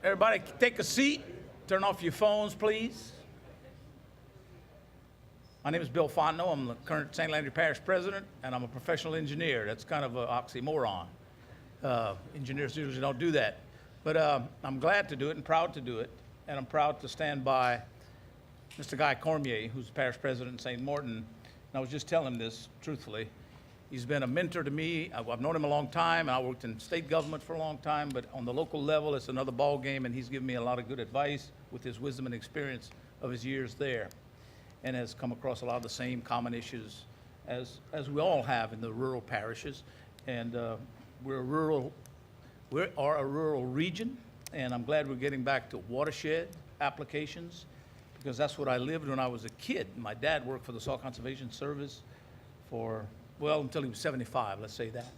Everybody take a seat. Turn off your phones, please. My name is Bill Fontenot. I'm the current St. Landry Parish President, and I'm a professional engineer. That's kind of an oxymoron. Engineers usually don't do that. But I'm glad to do it and proud to do it. And I'm proud to stand by Mr. Guy Cormier, who's the Parish President in St. Martin. And I was just telling him this truthfully. He's been a mentor to me. I've known him a long time, and I worked in state government for a long time, but on the local level, it's another ball game, and he's given me a lot of good advice with his wisdom and experience of his years there, and has come across a lot of the same common issues as we all have in the rural parishes. And we are a rural region, and I'm glad we're getting back to watershed applications, because that's what I lived when I was a kid. My dad worked for the Soil Conservation Service for, well, until he was 75, let's say that.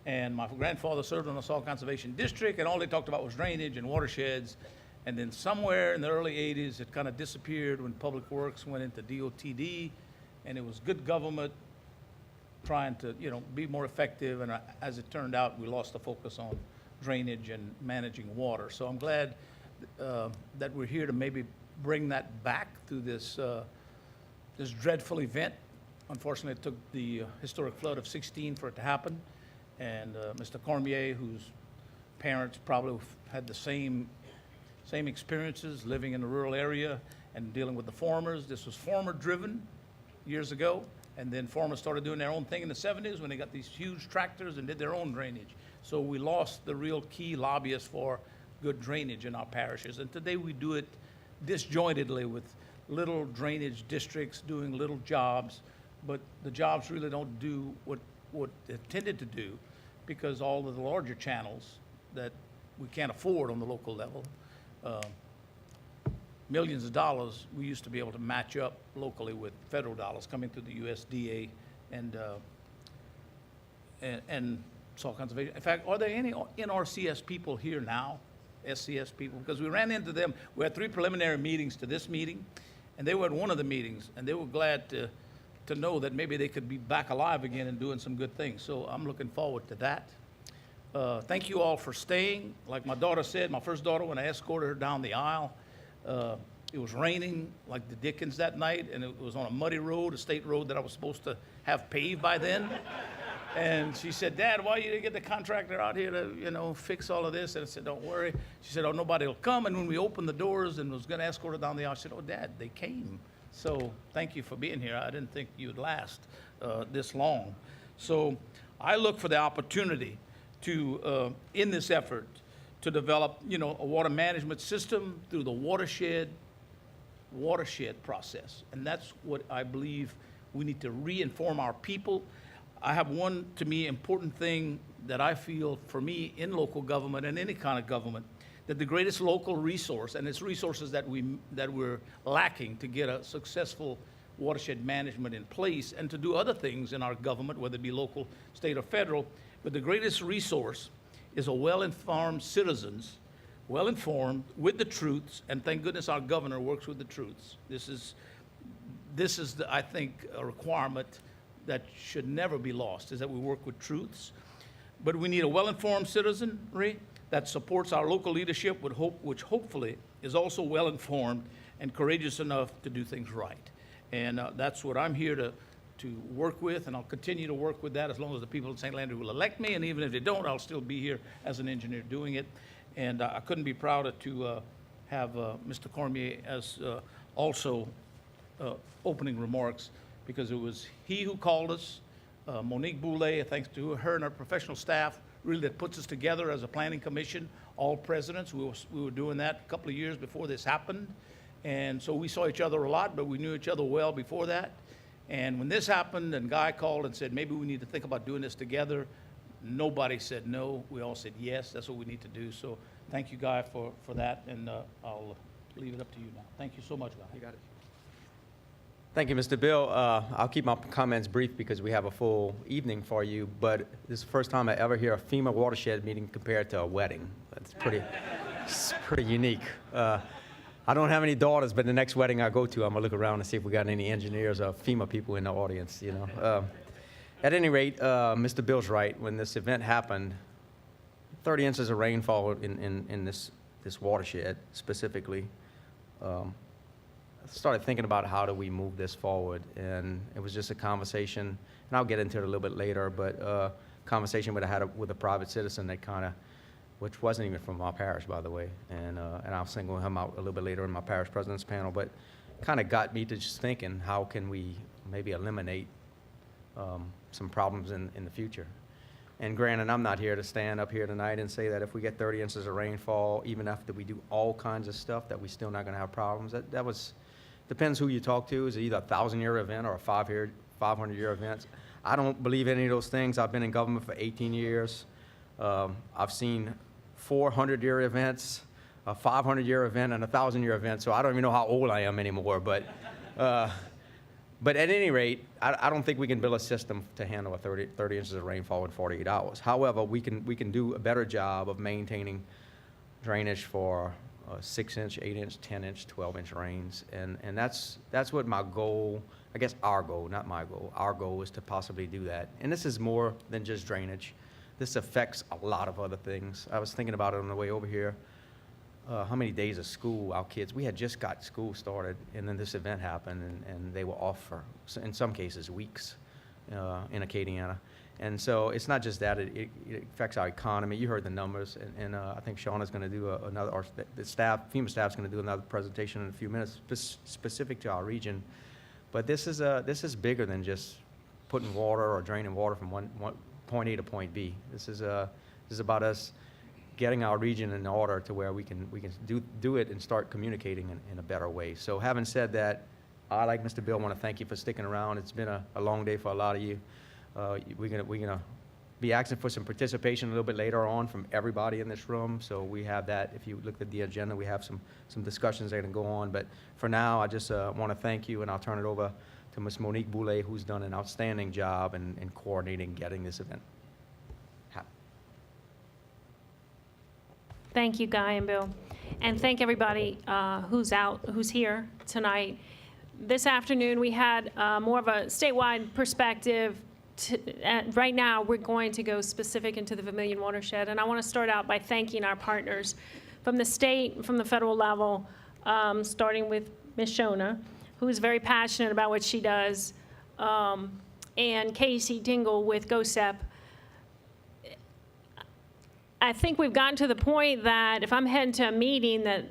And my grandfather served on the Soil Conservation District, and all they talked about was drainage and watersheds. And then somewhere in the early 80s, it kind of disappeared when Public Works went into DOTD, and it was good government trying to, be more effective. And as it turned out, we lost the focus on drainage and managing water. So I'm glad that we're here to maybe bring that back through this dreadful event. Unfortunately, it took the historic flood of '16 for it to happen. And Mr. Cormier, whose parents probably had the same experiences living in the rural area and dealing with the farmers. This was farmer-driven years ago, and then farmers started doing their own thing in the '70s when they got these huge tractors and did their own drainage. So we lost the real key lobbyists for good drainage in our parishes. And today we do it disjointedly with little drainage districts doing little jobs, but the jobs really don't do what they're intended to do, because all of the larger channels that we can't afford on the local level, millions of dollars we used to be able to match up locally with federal dollars coming through the USDA and soil conservation. In fact, are there any NRCS people here now, SCS people? Because we ran into them. We had 3 preliminary meetings to this meeting, and they were at one of the meetings, and they were glad to know that maybe they could be back alive again and doing some good things. So I'm looking forward to that. Thank you all for staying. Like my daughter said, my first daughter, when I escorted her down the aisle, it was raining like the dickens that night, and it was on a muddy road, a state road that I was supposed to have paved by then. And she said, "Dad, why you didn't get the contractor out here to, fix all of this?" And I said, "Don't worry." She said, "Oh, nobody will come." And when we opened the doors and was going to escort her down the aisle, I said, "Oh, Dad, they came." So thank you for being here. I didn't think you'd last this long. So I look for the opportunity to, in this effort, to develop, a water management system through the watershed process. And that's what I believe we need to re-inform our people. I have one, to me, important thing that I feel for me in local government and any kind of government, that the greatest local resource, and it's resources that we're lacking to get a successful watershed management in place and to do other things in our government, whether it be local, state, or federal, but the greatest resource is a well-informed citizens, well-informed with the truths, and thank goodness our governor works with the truths. This is I think, a requirement that should never be lost, is that we work with truths. But we need a well-informed citizenry that supports our local leadership with hope, which hopefully is also well-informed and courageous enough to do things right. And that's what I'm here to work with, and I'll continue to work with that as long as the people of St. Landry will elect me, and even if they don't, I'll still be here as an engineer doing it. And I couldn't be prouder to have Mr. Cormier as also opening remarks, because it was he who called us, Monique Boulay, thanks to her and her professional staff, really that puts us together as a planning commission, all presidents. We were doing that a couple of years before this happened. And so we saw each other a lot, but we knew each other well before that. And when this happened and Guy called and said, maybe we need to think about doing this together, nobody said no. We all said yes, that's what we need to do. So thank you, Guy, for that. And I'll leave it up to you now. Thank you so much, Guy. You got it. Thank you, Mr. Bill. I'll keep my comments brief because we have a full evening for you, but this is the first time I ever hear a FEMA watershed meeting compared to a wedding. That's it's pretty unique. I don't have any daughters, but the next wedding I go to, I'm gonna look around and see if we got any engineers or FEMA people in the audience, At any rate, Mr. Bill's right. When this event happened, 30 inches of rainfall in this this watershed specifically, I started thinking about how do we move this forward, and it was just a conversation, and I'll get into it a little bit later, but conversation that I had with a private citizen that kind of, which wasn't even from our parish, by the way, and I'll single him out a little bit later in my parish president's panel, but kind of got me to just thinking, how can we maybe eliminate some problems in the future? And granted, I'm not here to stand up here tonight and say that if we get 30 inches of rainfall, even after we do all kinds of stuff, that we're still not going to have problems. That was, depends who you talk to. Is it either a 1,000-year event or a 500-year event? I don't believe any of those things. I've been in government for 18 years. I've seen 400-year events, a 500-year event, and a 1,000-year event, so I don't even know how old I am anymore. But at any rate, I don't think we can build a system to handle a 30 inches of rainfall in 48 hours. However, we can do a better job of maintaining drainage for 6-inch, 8-inch, 10-inch, 12-inch rains, and that's what my goal, I guess our goal, not my goal, our goal is to possibly do that. And this is more than just drainage. This affects a lot of other things. I was thinking about it on the way over here. How many days of school our kids, we had just got school started, and then this event happened, and they were off for, in some cases, weeks in Acadiana. And so it's not just that, it affects our economy. You heard the numbers, and I think Shauna's going to do another, or the staff, FEMA staff's going to do another presentation in a few minutes specific to our region. But this is bigger than just putting water or draining water from one point A to point B. This is about us getting our region in order to where we can do it and start communicating in a better way. So having said that, I, like Mr. Bill, want to thank you for sticking around. It's been a long day for a lot of you. We're gonna be asking for some participation a little bit later on from everybody in this room. So we have that. If you look at the agenda, we have some discussions that are going to go on. But for now, I just want to thank you, and I'll turn it over to Ms. Monique Boulay, who's done an outstanding job in coordinating getting this event. Thank you, Guy and Bill. And thank everybody who's here tonight. This afternoon, we had more of a statewide perspective. Right now, we're going to go specific into the Vermilion watershed. And I want to start out by thanking our partners from the state and from the federal level, starting with Ms. Shona, who is very passionate about what she does, and Casey Dingle with GOSEP. I think we've gotten to the point that if I'm heading to a meeting that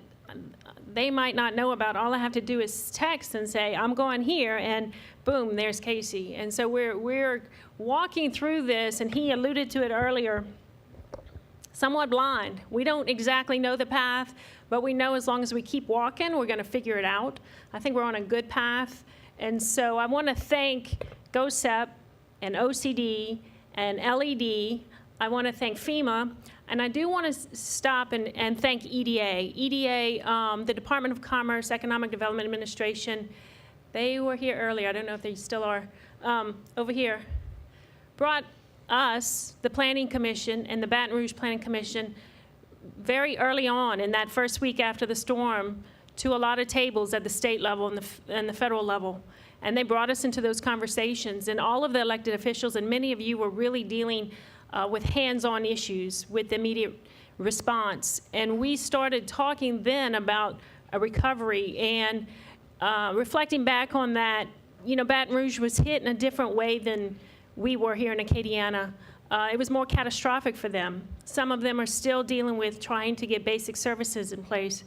they might not know about, all I have to do is text and say, I'm going here, and boom, there's Casey. And so we're walking through this, and he alluded to it earlier, somewhat blind. We don't exactly know the path, but we know as long as we keep walking, we're going to figure it out. I think we're on a good path. And so I want to thank GOSEP and OCD and LED. I want to thank FEMA. And I do want to stop and thank EDA. EDA, the Department of Commerce, Economic Development Administration, they were here earlier. I don't know if they still are. Over here, brought us, the Planning Commission, and the Baton Rouge Planning Commission very early on in that first week after the storm to a lot of tables at the state level and the federal level. And they brought us into those conversations. And all of the elected officials, and many of you were really dealing with hands-on issues with immediate response. And we started talking then about a recovery and reflecting back on that, you know, Baton Rouge was hit in a different way than we were here in Acadiana. It was more catastrophic for them. Some of them are still dealing with trying to get basic services in place.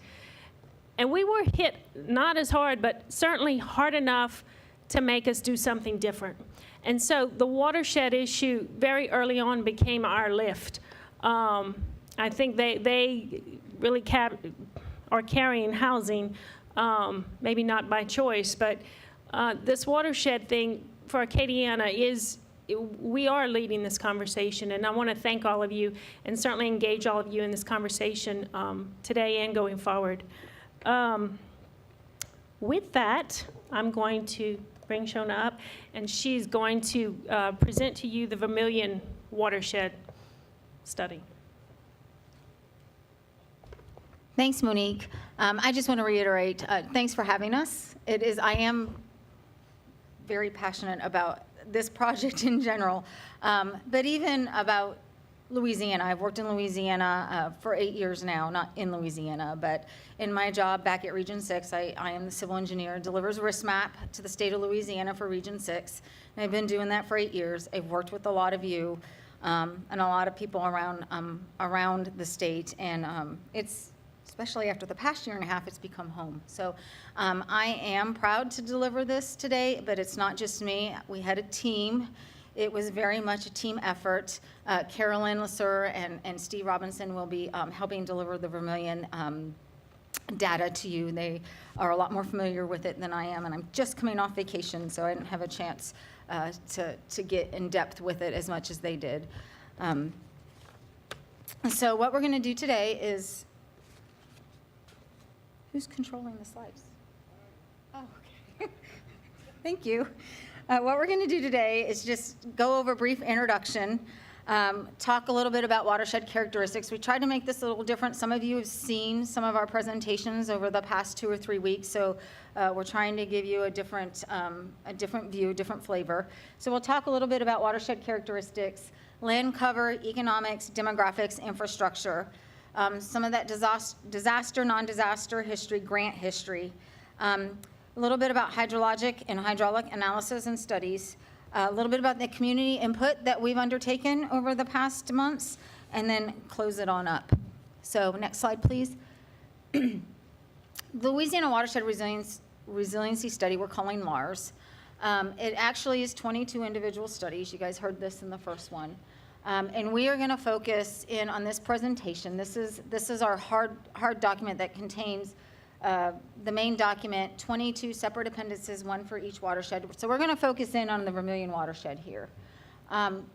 And we were hit not as hard, but certainly hard enough to make us do something different. And so the watershed issue very early on became our lift. I think they really are carrying housing, maybe not by choice, but this watershed thing for Acadiana we are leading this conversation, and I want to thank all of you and certainly engage all of you in this conversation today and going forward. With that, I'm going to bring Shona up, and she's going to present to you the Vermilion watershed study. Thanks, Monique. I just want to reiterate, thanks for having us. I am very passionate about this project in general, but even about Louisiana. I've worked in Louisiana for 8 years now, not in Louisiana, but in my job back at Region 6, I am the civil engineer, delivers risk map to the state of Louisiana for Region 6. And I've been doing that for 8 years. I've worked with a lot of you and a lot of people around the state, and it's, especially after the past year and a half, it's become home. So I am proud to deliver this today, but it's not just me. We had a team. It was very much a team effort. Carolyn Lasser and Steve Robinson will be helping deliver the Vermilion data to you. They are a lot more familiar with it than I am, and I'm just coming off vacation, so I didn't have a chance to get in depth with it as much as they did. So what we're going to do today is, who's controlling the slides? Oh, okay. Thank you. What we're going to do today is just go over a brief introduction, talk a little bit about watershed characteristics. We tried to make this a little different. Some of you have seen some of our presentations over the past 2 or 3 weeks, so we're trying to give you a different view, different flavor. So we'll talk a little bit about watershed characteristics, land cover, economics, demographics, infrastructure, some of that disaster, non-disaster history, grant history, a little bit about hydrologic and hydraulic analysis and studies, a little bit about the community input that we've undertaken over the past months, and then close it on up. So next slide, please. The Louisiana Watershed Resiliency Study we're calling LAWRS. It actually is 22 individual studies. You guys heard this in the first one. And we are going to focus in on this presentation. This is our hard document that contains the main document, 22 separate appendices, one for each watershed. So we're going to focus in on the Vermilion watershed here.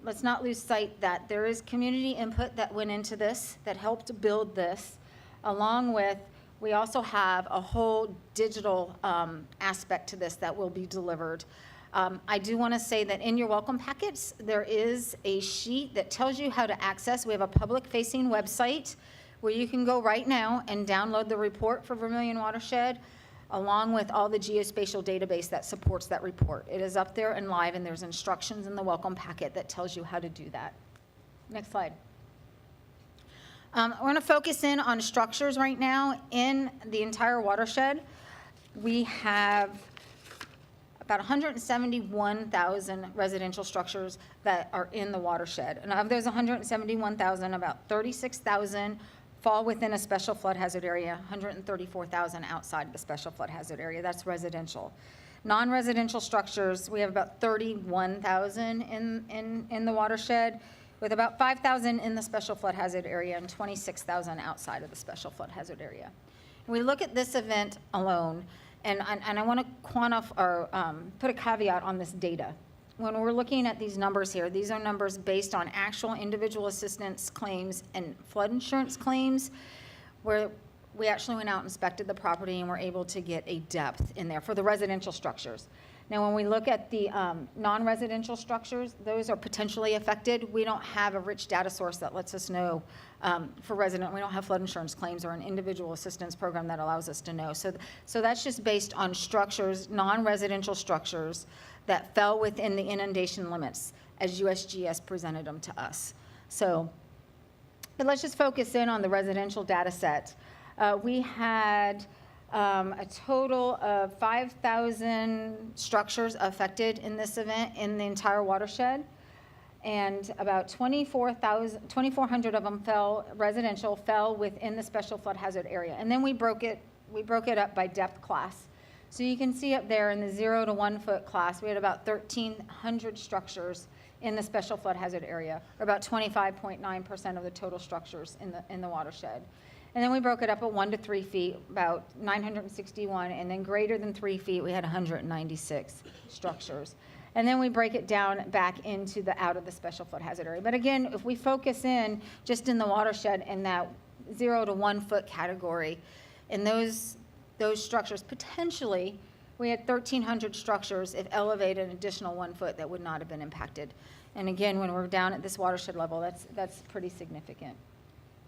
Let's not lose sight that there is community input that went into this, that helped build this, along with, we also have a whole digital aspect to this that will be delivered. I do want to say that in your welcome packets, there is a sheet that tells you how to access. We have a public-facing website where you can go right now and download the report for Vermilion Watershed, along with all the geospatial database that supports that report. It is up there and live, and there's instructions in the welcome packet that tells you how to do that. Next slide. We're going to focus in on structures right now in the entire watershed. We have about 171,000 residential structures that are in the watershed. And of those 171,000, about 36,000 fall within a special flood hazard area, 134,000 outside the special flood hazard area. That's residential. Non-residential structures, we have about 31,000 in the watershed, with about 5,000 in the special flood hazard area and 26,000 outside of the special flood hazard area. And we look at this event alone, and I want to quantify or put a caveat on this data. When we're looking at these numbers here, these are numbers based on actual individual assistance claims and flood insurance claims, where we actually went out and inspected the property and were able to get a depth in there for the residential structures. Now, when we look at the non-residential structures, those are potentially affected. We don't have a rich data source that lets us know for resident. We don't have flood insurance claims or an individual assistance program that allows us to know. So that's just based on structures, non-residential structures that fell within the inundation limits as USGS presented them to us. So, but let's just focus in on the residential data set. We had a total of 5,000 structures affected in this event in the entire watershed, and about 2,400 of them fell within the special flood hazard area. And then we broke it up by depth class. So you can see up there in the 0 to 1 foot class, we had about 1,300 structures in the special flood hazard area, or about 25.9% of the total structures in the watershed. And then we broke it up at 1 to 3 feet, about 961, and then greater than 3 feet, we had 196 structures. And then we break it down back into the out of the special flood hazard area. But again, if we focus in just in the watershed in that 0 to 1 foot category, in those structures, potentially, we had 1,300 structures if elevated an additional 1 foot that would not have been impacted. And again, when we're down at this watershed level, that's pretty significant.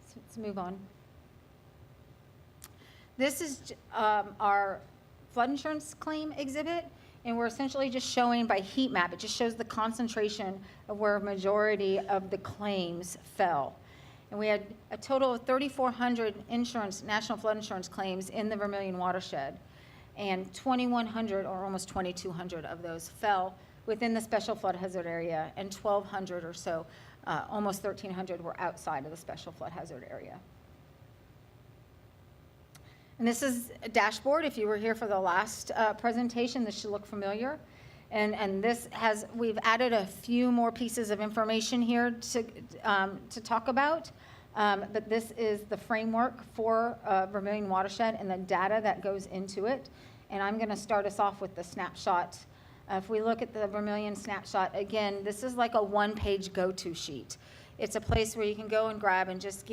So let's move on. This is our flood insurance claim exhibit. And we're essentially just showing by heat map, it just shows the concentration of where a majority of the claims fell. And we had a total of 3,400 national flood insurance claims in the Vermilion watershed. And 2,100 or almost 2,200 of those fell within the special flood hazard area, and 1,200 or so, almost 1,300 were outside of the special flood hazard area. And this is a dashboard. If you were here for the last presentation, this should look familiar. And this has, we've added a few more pieces of information here to talk about. But this is the framework for Vermilion Watershed and the data that goes into it. And I'm going to start us off with the snapshot. If we look at the Vermilion Snapshot, again, this is like a one-page go-to sheet. It's a place where you can go and grab and just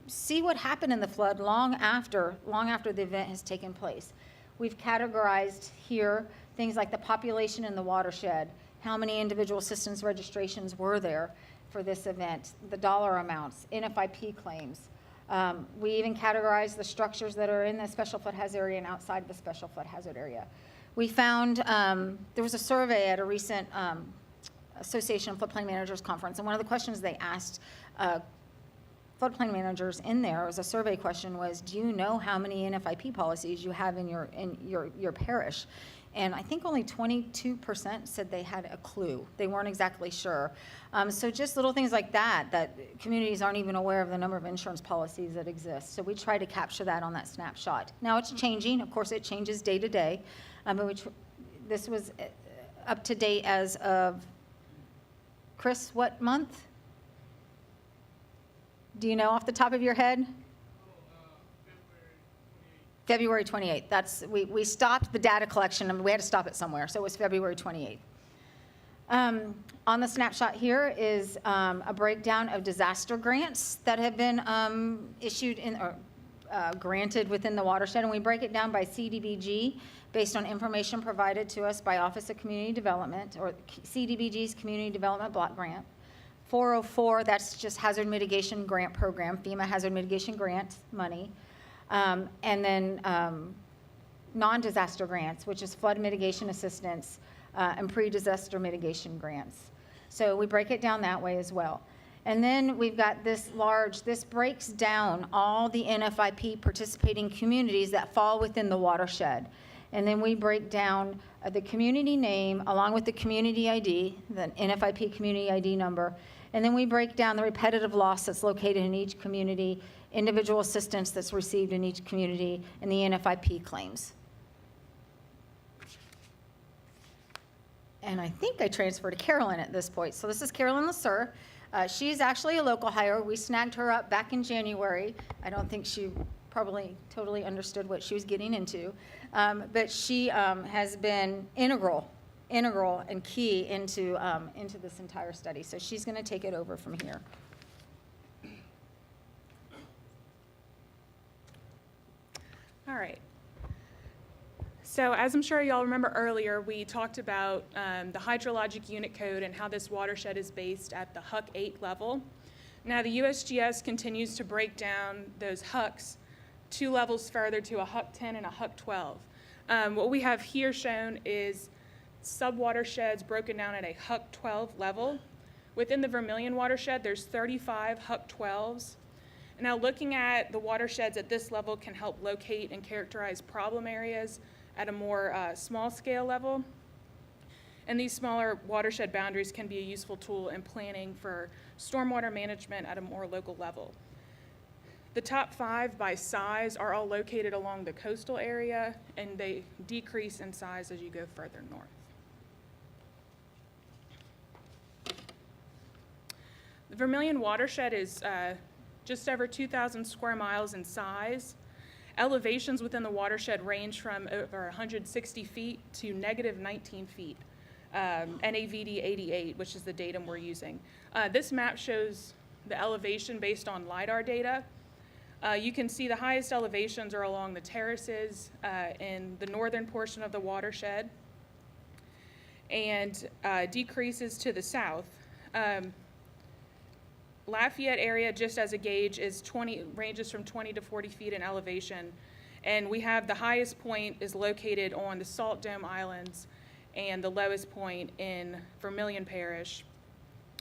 see what happened in the flood long after the event has taken place. We've categorized here things like the population in the watershed, how many individual assistance registrations were there for this event, the dollar amounts, NFIP claims. We even categorized the structures that are in the special flood hazard area and outside the special flood hazard area. We found, there was a survey at a recent Association of Floodplain Managers conference, and one of the questions they asked floodplain managers in there, as a survey question, was, do you know how many NFIP policies you have in your parish? And I think only 22% said they had a clue. They weren't exactly sure. So just little things like that communities aren't even aware of the number of insurance policies that exist. So we try to capture that on that snapshot. Now it's changing. Of course, it changes day to day. But this was up to date as of, Chris, what month? Do you know off the top of your head? February 28th. We stopped the data collection, and we had to stop it somewhere, so it was February 28th. On the snapshot here is a breakdown of disaster grants that have been issued or granted within the watershed, and we break it down by CDBG based on information provided to us by Office of Community Development, or CDBG's Community Development Block Grant. 404, that's just Hazard Mitigation Grant Program, FEMA Hazard Mitigation Grant money. And then non-disaster grants, which is flood mitigation assistance and pre-disaster mitigation grants. So we break it down that way as well. And then we've got this breaks down all the NFIP participating communities that fall within the watershed. And then we break down the community name along with the community ID, the NFIP community ID number. And then we break down the repetitive loss that's located in each community, individual assistance that's received in each community, and the NFIP claims. And I think I transferred to Carolyn at this point. So this is Carolyn LaWRS. She's actually a local hire. We snagged her up back in January. I don't think she probably totally understood what she was getting into. But she has been integral and key into this entire study. So she's going to take it over from here. All right. So as I'm sure y'all remember earlier, we talked about the hydrologic unit code and how this watershed is based at the HUC 8 level. Now the USGS continues to break down those HUCs 2 levels further to a HUC 10 and a HUC 12. What we have here shown is sub-watersheds broken down at a HUC 12 level. Within the Vermilion watershed, there's 35 HUC 12s. Now looking at the watersheds at this level can help locate and characterize problem areas at a more small scale level. And these smaller watershed boundaries can be a useful tool in planning for stormwater management at a more local level. The top 5 by size are all located along the coastal area, and they decrease in size as you go further north. The Vermilion watershed is just over 2,000 square miles in size. Elevations within the watershed range from over 160 feet to negative 19 feet, NAVD 88, which is the datum we're using. This map shows the elevation based on LIDAR data. You can see the highest elevations are along the terraces in the northern portion of the watershed, and decreases to the south. Lafayette area, just as a gauge, is ranges from 20 to 40 feet in elevation, And we have the highest point is located on the Salt Dome Islands and the lowest point in Vermilion Parish.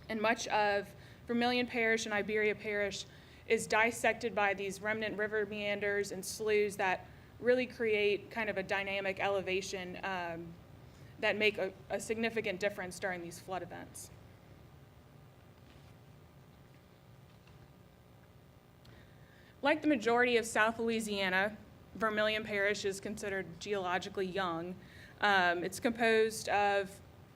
And much of Vermilion Parish and Iberia Parish is dissected by these remnant river meanders and sloughs that really create kind of a dynamic elevation that make a significant difference during these flood events. Like the majority of South Louisiana, Vermilion Parish is considered geologically young. It's composed of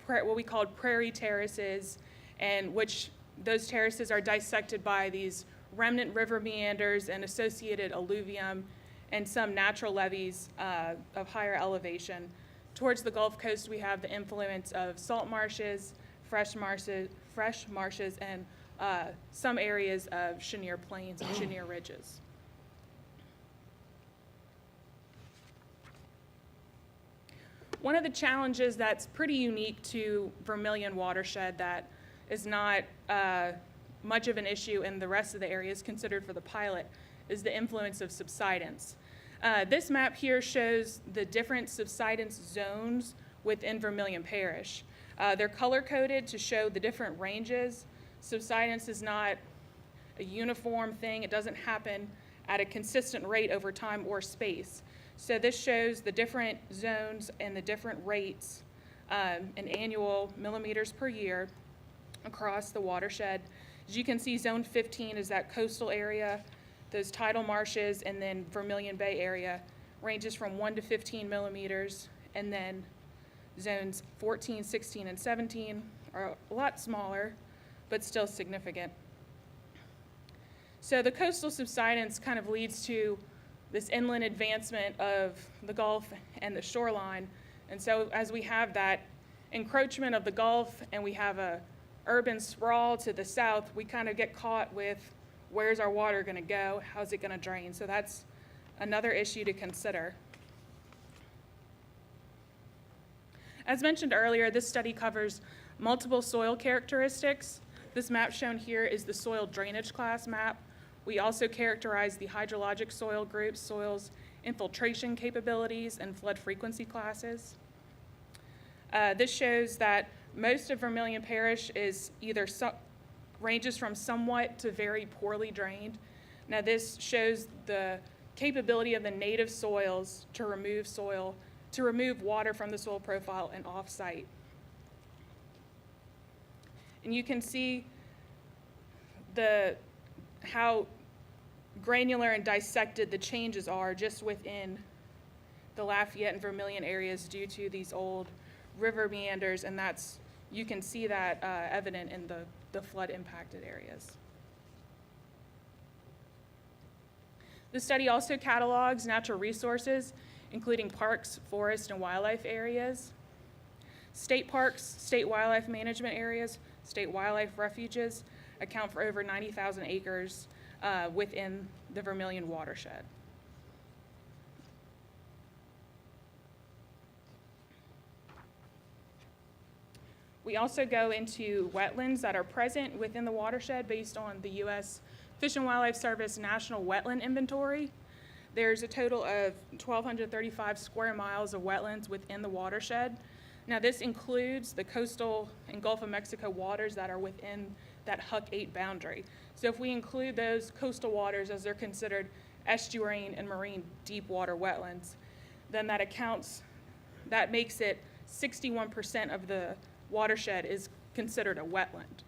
what we call prairie terraces, and which those terraces are dissected by these remnant river meanders and associated alluvium and some natural levees of higher elevation. Towards the Gulf Coast, we have the influence of salt marshes, fresh marshes, and some areas of Chenier Plains and Chenier Ridges. One of the challenges that's pretty unique to Vermilion watershed that is not much of an issue in the rest of the areas considered for the pilot is the influence of subsidence. This map here shows the different subsidence zones within Vermilion Parish. They're color-coded to show the different ranges. Subsidence is not a uniform thing. It doesn't happen at a consistent rate over time or space. So this shows the different zones and the different rates in annual millimeters per year across the watershed. As you can see, Zone 15 is that coastal area, those tidal marshes, and then Vermilion Bay area ranges from 1 to 15 millimeters, and then zones 14, 16, and 17 are a lot smaller, but still significant. So the coastal subsidence kind of leads to this inland advancement of the Gulf and the shoreline. And so as we have that encroachment of the Gulf and we have a urban sprawl to the south, we kind of get caught with where's our water going to go, how's it going to drain? So that's another issue to consider. As mentioned earlier, this study covers multiple soil characteristics. This map shown here is the soil drainage class map. We also characterize the hydrologic soil groups, soils infiltration capabilities, and flood frequency classes. This shows that most of Vermilion Parish is either ranges from somewhat to very poorly drained. Now this shows the capability of the native soils to remove water from the soil profile and off-site. And you can see how granular and dissected the changes are just within the Lafayette and Vermilion areas due to these old river meanders, and you can see that evident in the flood impacted areas. The study also catalogs natural resources, including parks, forest, and wildlife areas, state parks, state wildlife management areas, state wildlife refuges account for over 90,000 acres within the Vermilion watershed. We also go into wetlands that are present within the watershed based on the U.S. Fish and Wildlife Service National Wetland Inventory. There's a total of 1,235 square miles of wetlands within the watershed. Now this includes the coastal and Gulf of Mexico waters that are within that Huck 8 boundary. So if we include those coastal waters as they're considered estuarine and marine deep water wetlands, then that makes it 61% of the watershed is considered a wetland.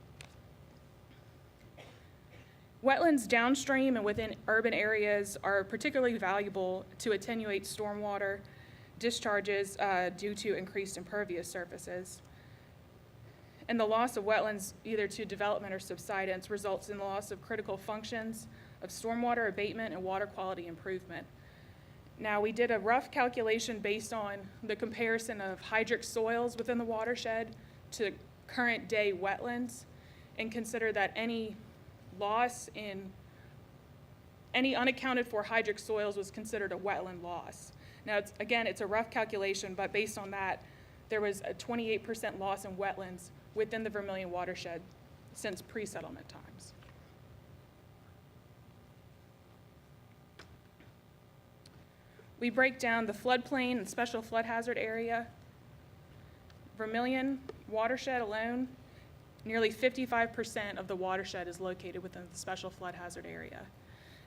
Wetlands downstream and within urban areas are particularly valuable to attenuate stormwater discharges due to increased impervious surfaces. And the loss of wetlands, either to development or subsidence, results in the loss of critical functions of stormwater abatement and water quality improvement. Now, we did a rough calculation based on the comparison of hydric soils within the watershed to current day wetlands, and consider that any loss in any unaccounted for hydric soils was considered a wetland loss. Now, it's a rough calculation, but based on that, there was a 28% loss in wetlands within the Vermilion watershed since pre-settlement times. We break down the floodplain and special flood hazard area. Vermilion watershed alone, nearly 55% of the watershed is located within the special flood hazard area.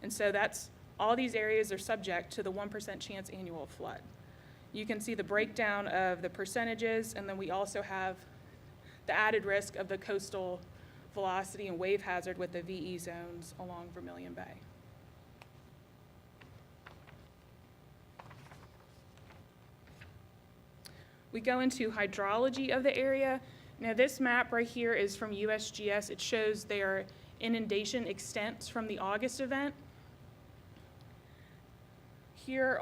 And so all these areas are subject to the 1% chance annual flood. You can see the breakdown of the percentages, and then we also have the added risk of the coastal velocity and wave hazard with the VE zones along Vermilion Bay. We go into hydrology of the area. Now this map right here is from USGS. It shows their inundation extents from the August event. Here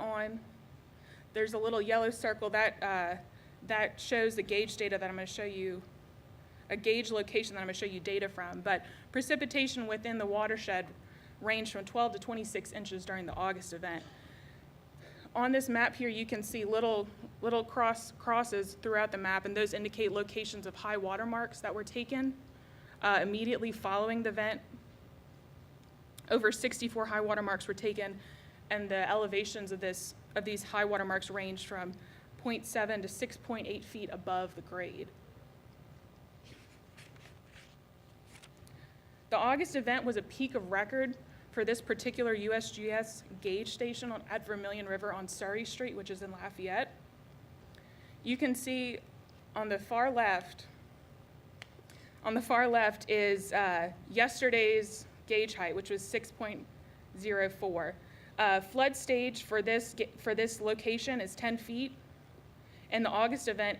there's a little yellow circle that shows the gauge data that I'm going to show you, a gauge location that I'm going to show you data from. But precipitation within the watershed ranged from 12 to 26 inches during the August event. On this map here, you can see little crosses throughout the map, and those indicate locations of high water marks that were taken immediately following the event. Over 64 high water marks were taken, and the elevations of these high water marks ranged from 0.7 to 6.8 feet above the grade. The August event was a peak of record for this particular USGS gauge station at Vermilion River on Surrey Street, which is in Lafayette. You can see on the far left is yesterday's gauge height, which was 6.04. Flood stage for this location is 10 feet, and the August event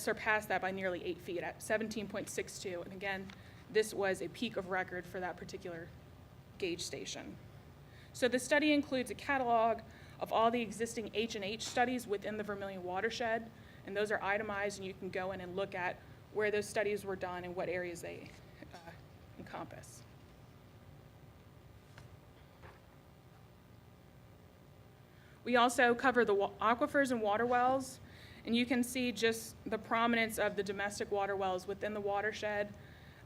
surpassed that by nearly 8 feet at 17.62. And again, this was a peak of record for that particular gauge station. So the study includes a catalog of all the existing H&H studies within the Vermilion watershed, and those are itemized, and you can go in and look at where those studies were done and what areas they encompass. We also cover the aquifers and water wells, and you can see just the prominence of the domestic water wells within the watershed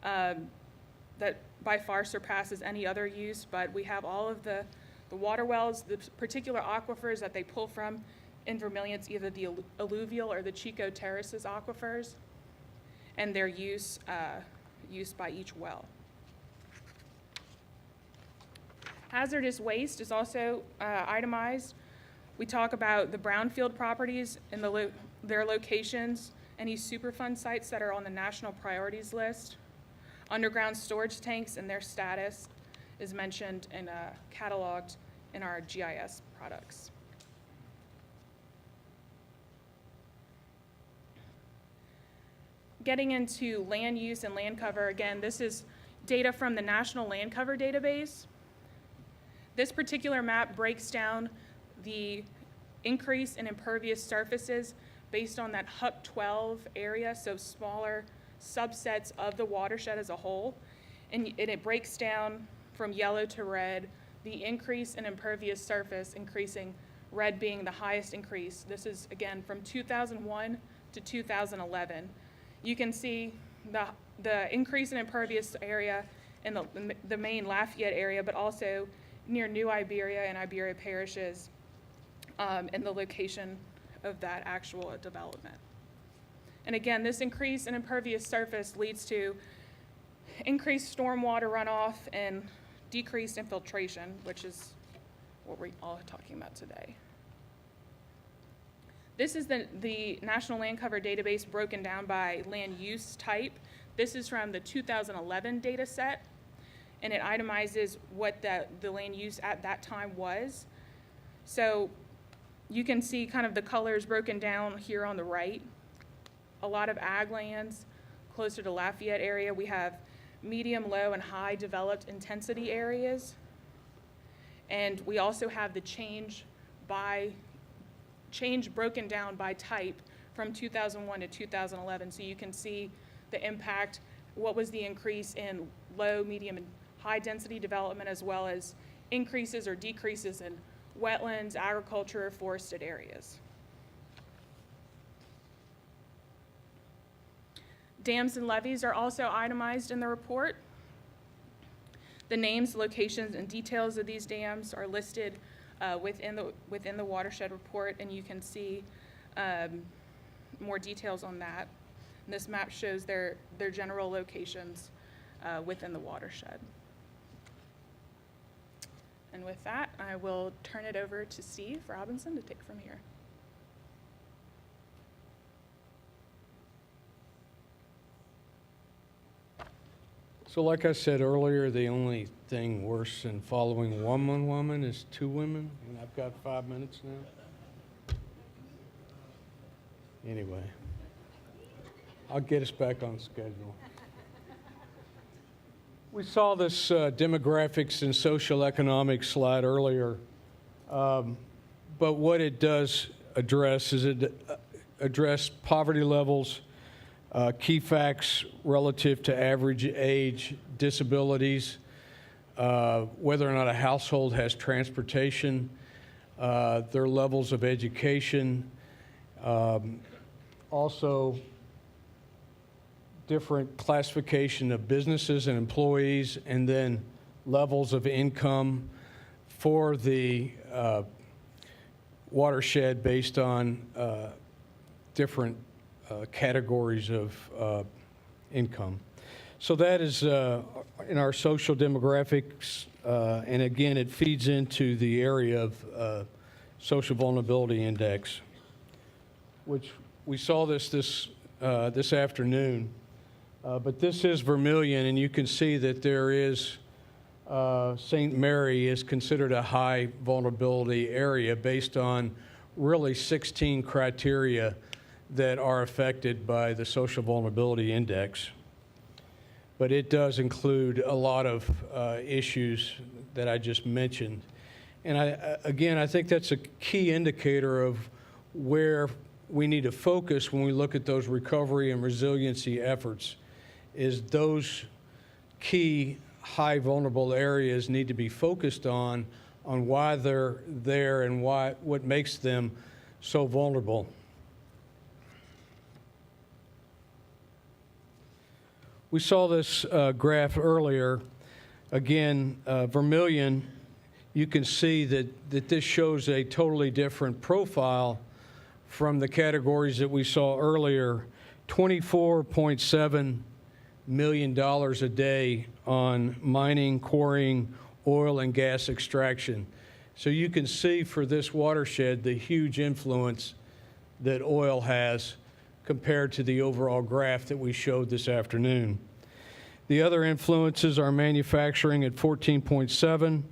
that by far surpasses any other use, but we have all of the water wells, the particular aquifers that they pull from in Vermilion. It's either the alluvial or the Chico Terraces aquifers, and their use by each well. Hazardous waste is also itemized. We talk about the brownfield properties and their locations, any Superfund sites that are on the national priorities list. Underground storage tanks and their status is mentioned and cataloged in our GIS products. Getting into land use and land cover, again, this is data from the National Land Cover Database. This particular map breaks down the increase in impervious surfaces based on that HUC 12 area, so smaller subsets of the watershed as a whole, and it breaks down from yellow to red, the increase in impervious surface increasing, red being the highest increase. This is, again, from 2001 to 2011. You can see the increase in impervious area in the main Lafayette area, but also near New Iberia and Iberia parishes, and the location of that actual development. And again, this increase in impervious surface leads to increased stormwater runoff and decreased infiltration, which is what we're all talking about today. This is the National Land Cover Database broken down by land use type. This is from the 2011 data set, and it itemizes what the land use at that time was. So you can see kind of the colors broken down here on the right. A lot of ag lands closer to Lafayette area. We have medium, low, and high developed intensity areas. And we also have the change broken down by type from 2001 to 2011. So you can see the impact, what was the increase in low, medium, and high density development, as well as increases or decreases in wetlands, agriculture, forested areas. Dams and levees are also itemized in the report. The names, locations, and details of these dams are listed within the watershed report, and you can see more details on that. And this map shows their general locations within the watershed. And with that, I will turn it over to Steve Robinson to take from here. So like I said earlier, the only thing worse than following one woman is two women, and I've got 5 minutes now. Anyway, I'll get us back on schedule. We saw this demographics and social economics slide earlier, but what it does address is it address poverty levels, key facts relative to average age, disabilities, whether or not a household has transportation, their levels of education, also different classification of businesses and employees, and then levels of income for the watershed based on different categories of income. So that is in our social demographics, and again, it feeds into the area of social vulnerability index, which we saw this afternoon. But this is Vermilion, and you can see that there is St. Mary is considered a high vulnerability area based on really 16 criteria that are affected by the social vulnerability index. But it does include a lot of issues that I just mentioned. And I think that's a key indicator of where we need to focus when we look at those recovery and resiliency efforts, is those key high vulnerable areas need to be focused on why they're there and what makes them so vulnerable. We saw this graph earlier. Again, Vermilion, you can see that this shows a totally different profile from the categories that we saw earlier. $24.7 million a day on mining, quarrying, oil and gas extraction. So you can see for this watershed the huge influence that oil has compared to the overall graph that we showed this afternoon. The other influences are manufacturing at 14.7,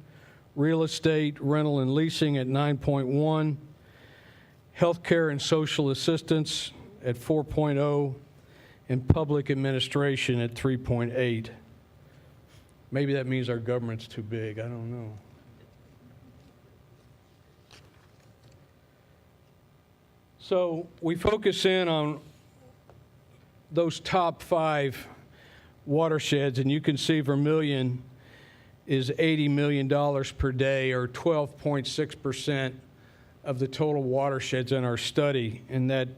real estate, rental and leasing at 9.1, healthcare and social assistance at 4.0, and public administration at 3.8. Maybe that means our government's too big, I don't know. So we focus in on those top 5 watersheds, and you can see Vermilion is $80 million per day, or 12.6% of the total watersheds in our study, and that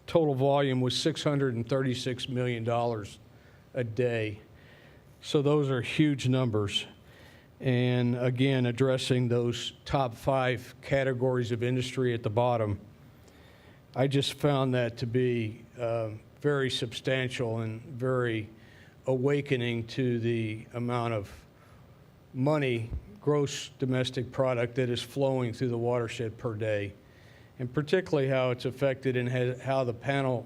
total volume was $636 million a day. So those are huge numbers. And again, addressing those top 5 categories of industry at the bottom, I just found that to be very substantial and very awakening to the amount of money, gross domestic product, that is flowing through the watershed per day, and particularly how it's affected, and how the panel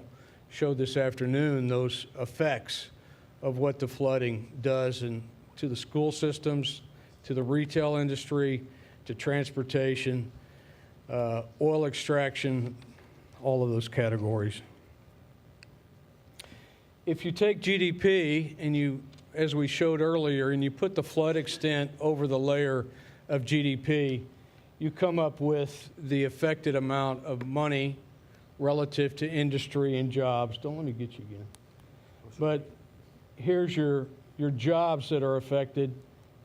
showed this afternoon those effects of what the flooding does to the school systems, to the retail industry, to transportation, oil extraction, all of those categories. If you take GDP and you, as we showed earlier, and you put the flood extent over the layer of GDP, you come up with the affected amount of money relative to industry and jobs. Don't let me get you again. But here's your jobs that are affected,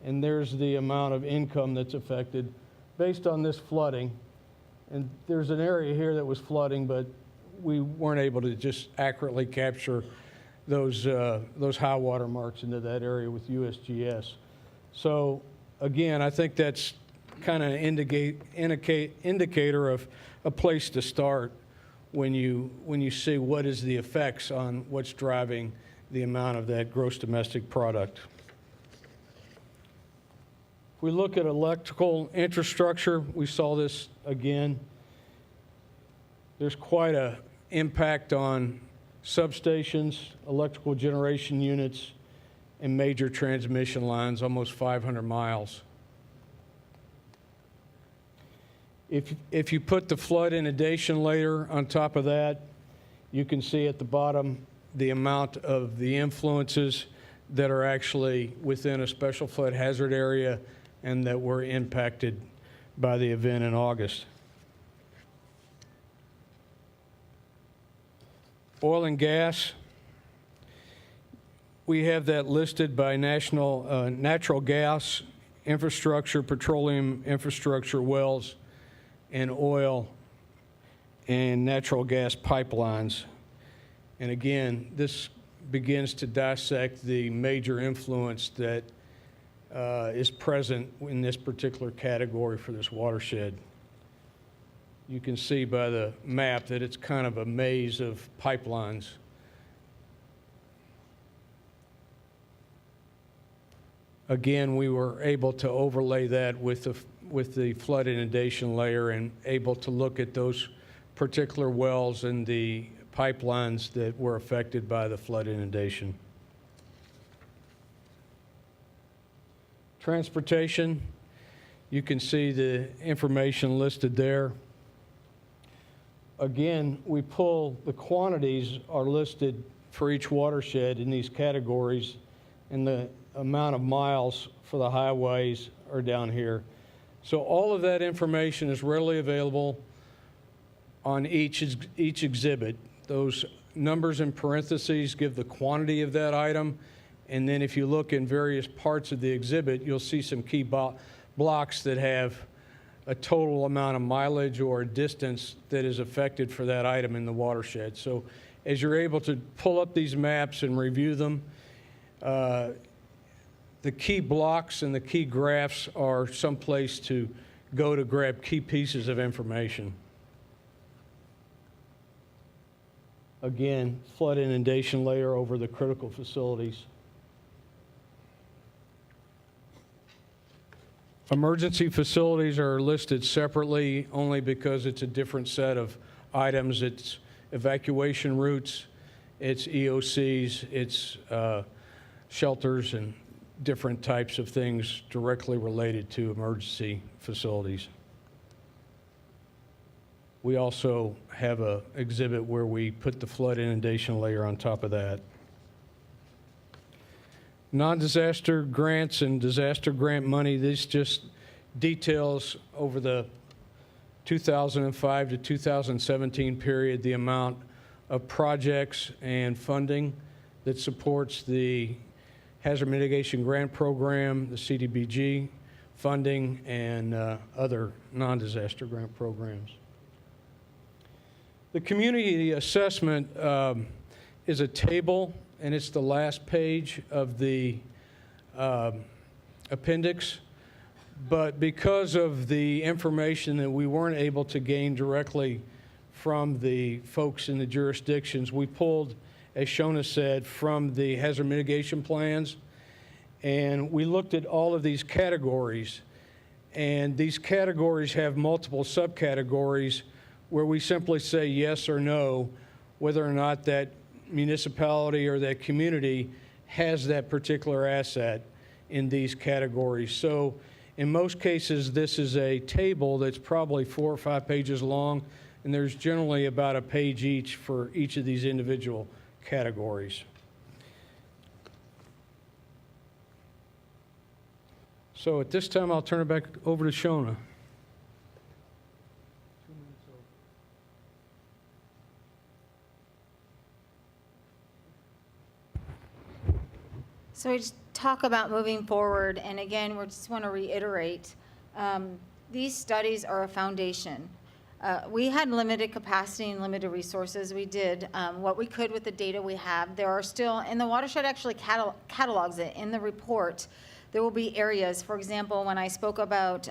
and there's the amount of income that's affected based on this flooding. And there's an area here that was flooding, but we weren't able to just accurately capture those high water marks into that area with USGS. So again, I think that's kind of indicator of a place to start when you see what is the effects on what's driving the amount of that gross domestic product. If we look at electrical infrastructure, we saw this again. There's quite an impact on substations, electrical generation units, and major transmission lines, almost 500 miles. If you put the flood inundation layer on top of that, you can see at the bottom the amount of the influences that are actually within a special flood hazard area and that were impacted by the event in August. Oil and gas, we have that listed by national natural gas infrastructure, petroleum infrastructure, wells, and oil and natural gas pipelines. And again, this begins to dissect the major influence that is present in this particular category for this watershed. You can see by the map that it's kind of a maze of pipelines. Again, we were able to overlay that with the flood inundation layer and able to look at those particular wells and the pipelines that were affected by the flood inundation. Transportation, you can see the information listed there. Again, we pull the quantities are listed for each watershed in these categories, and the amount of miles for the highways are down here. So all of that information is readily available on each exhibit. Those numbers in parentheses give the quantity of that item, and then if you look in various parts of the exhibit, you'll see some key blocks that have a total amount of mileage or distance that is affected for that item in the watershed. So as you're able to pull up these maps and review them, the key blocks and the key graphs are someplace to go to grab key pieces of information. Again, flood inundation layer over the critical facilities. Emergency facilities are listed separately only because it's a different set of items. It's evacuation routes, it's EOCs, it's shelters and different types of things directly related to emergency facilities. We also have an exhibit where we put the flood inundation layer on top of that. Non-disaster grants and disaster grant money, this just details over the 2005 to 2017 period the amount of projects and funding that supports the Hazard Mitigation Grant Program, the CDBG funding, and other non-disaster grant programs. The community assessment is a table, and it's the last page of the appendix. But because of the information that we weren't able to gain directly from the folks in the jurisdictions, we pulled, as Shona said, from the hazard mitigation plans. And we looked at all of these categories. And these categories have multiple subcategories where we simply say yes or no, whether or not that municipality or that community has that particular asset in these categories. So in most cases, this is a table that's probably 4 or 5 pages long, and there's generally about a page each for each of these individual categories. So at this time, I'll turn it back over to Shona. So we just talk about moving forward, and again, we just want to reiterate, these studies are a foundation. We had limited capacity and limited resources. We did what we could with the data we have. There are still, and the watershed actually catalogs it in the report. There will be areas, for example, when I spoke about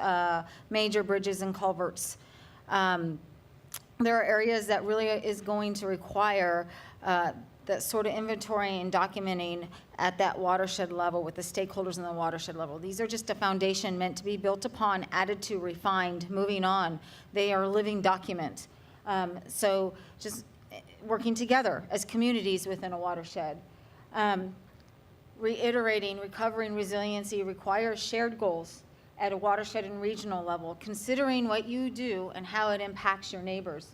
major bridges and culverts, there are areas that really is going to require that sort of inventory and documenting at that watershed level with the stakeholders in the watershed level. These are just a foundation meant to be built upon, added to, refined, moving on. They are a living document. So just working together as communities within a watershed. Reiterating, recovering resiliency requires shared goals at a watershed and regional level, considering what you do and how it impacts your neighbors.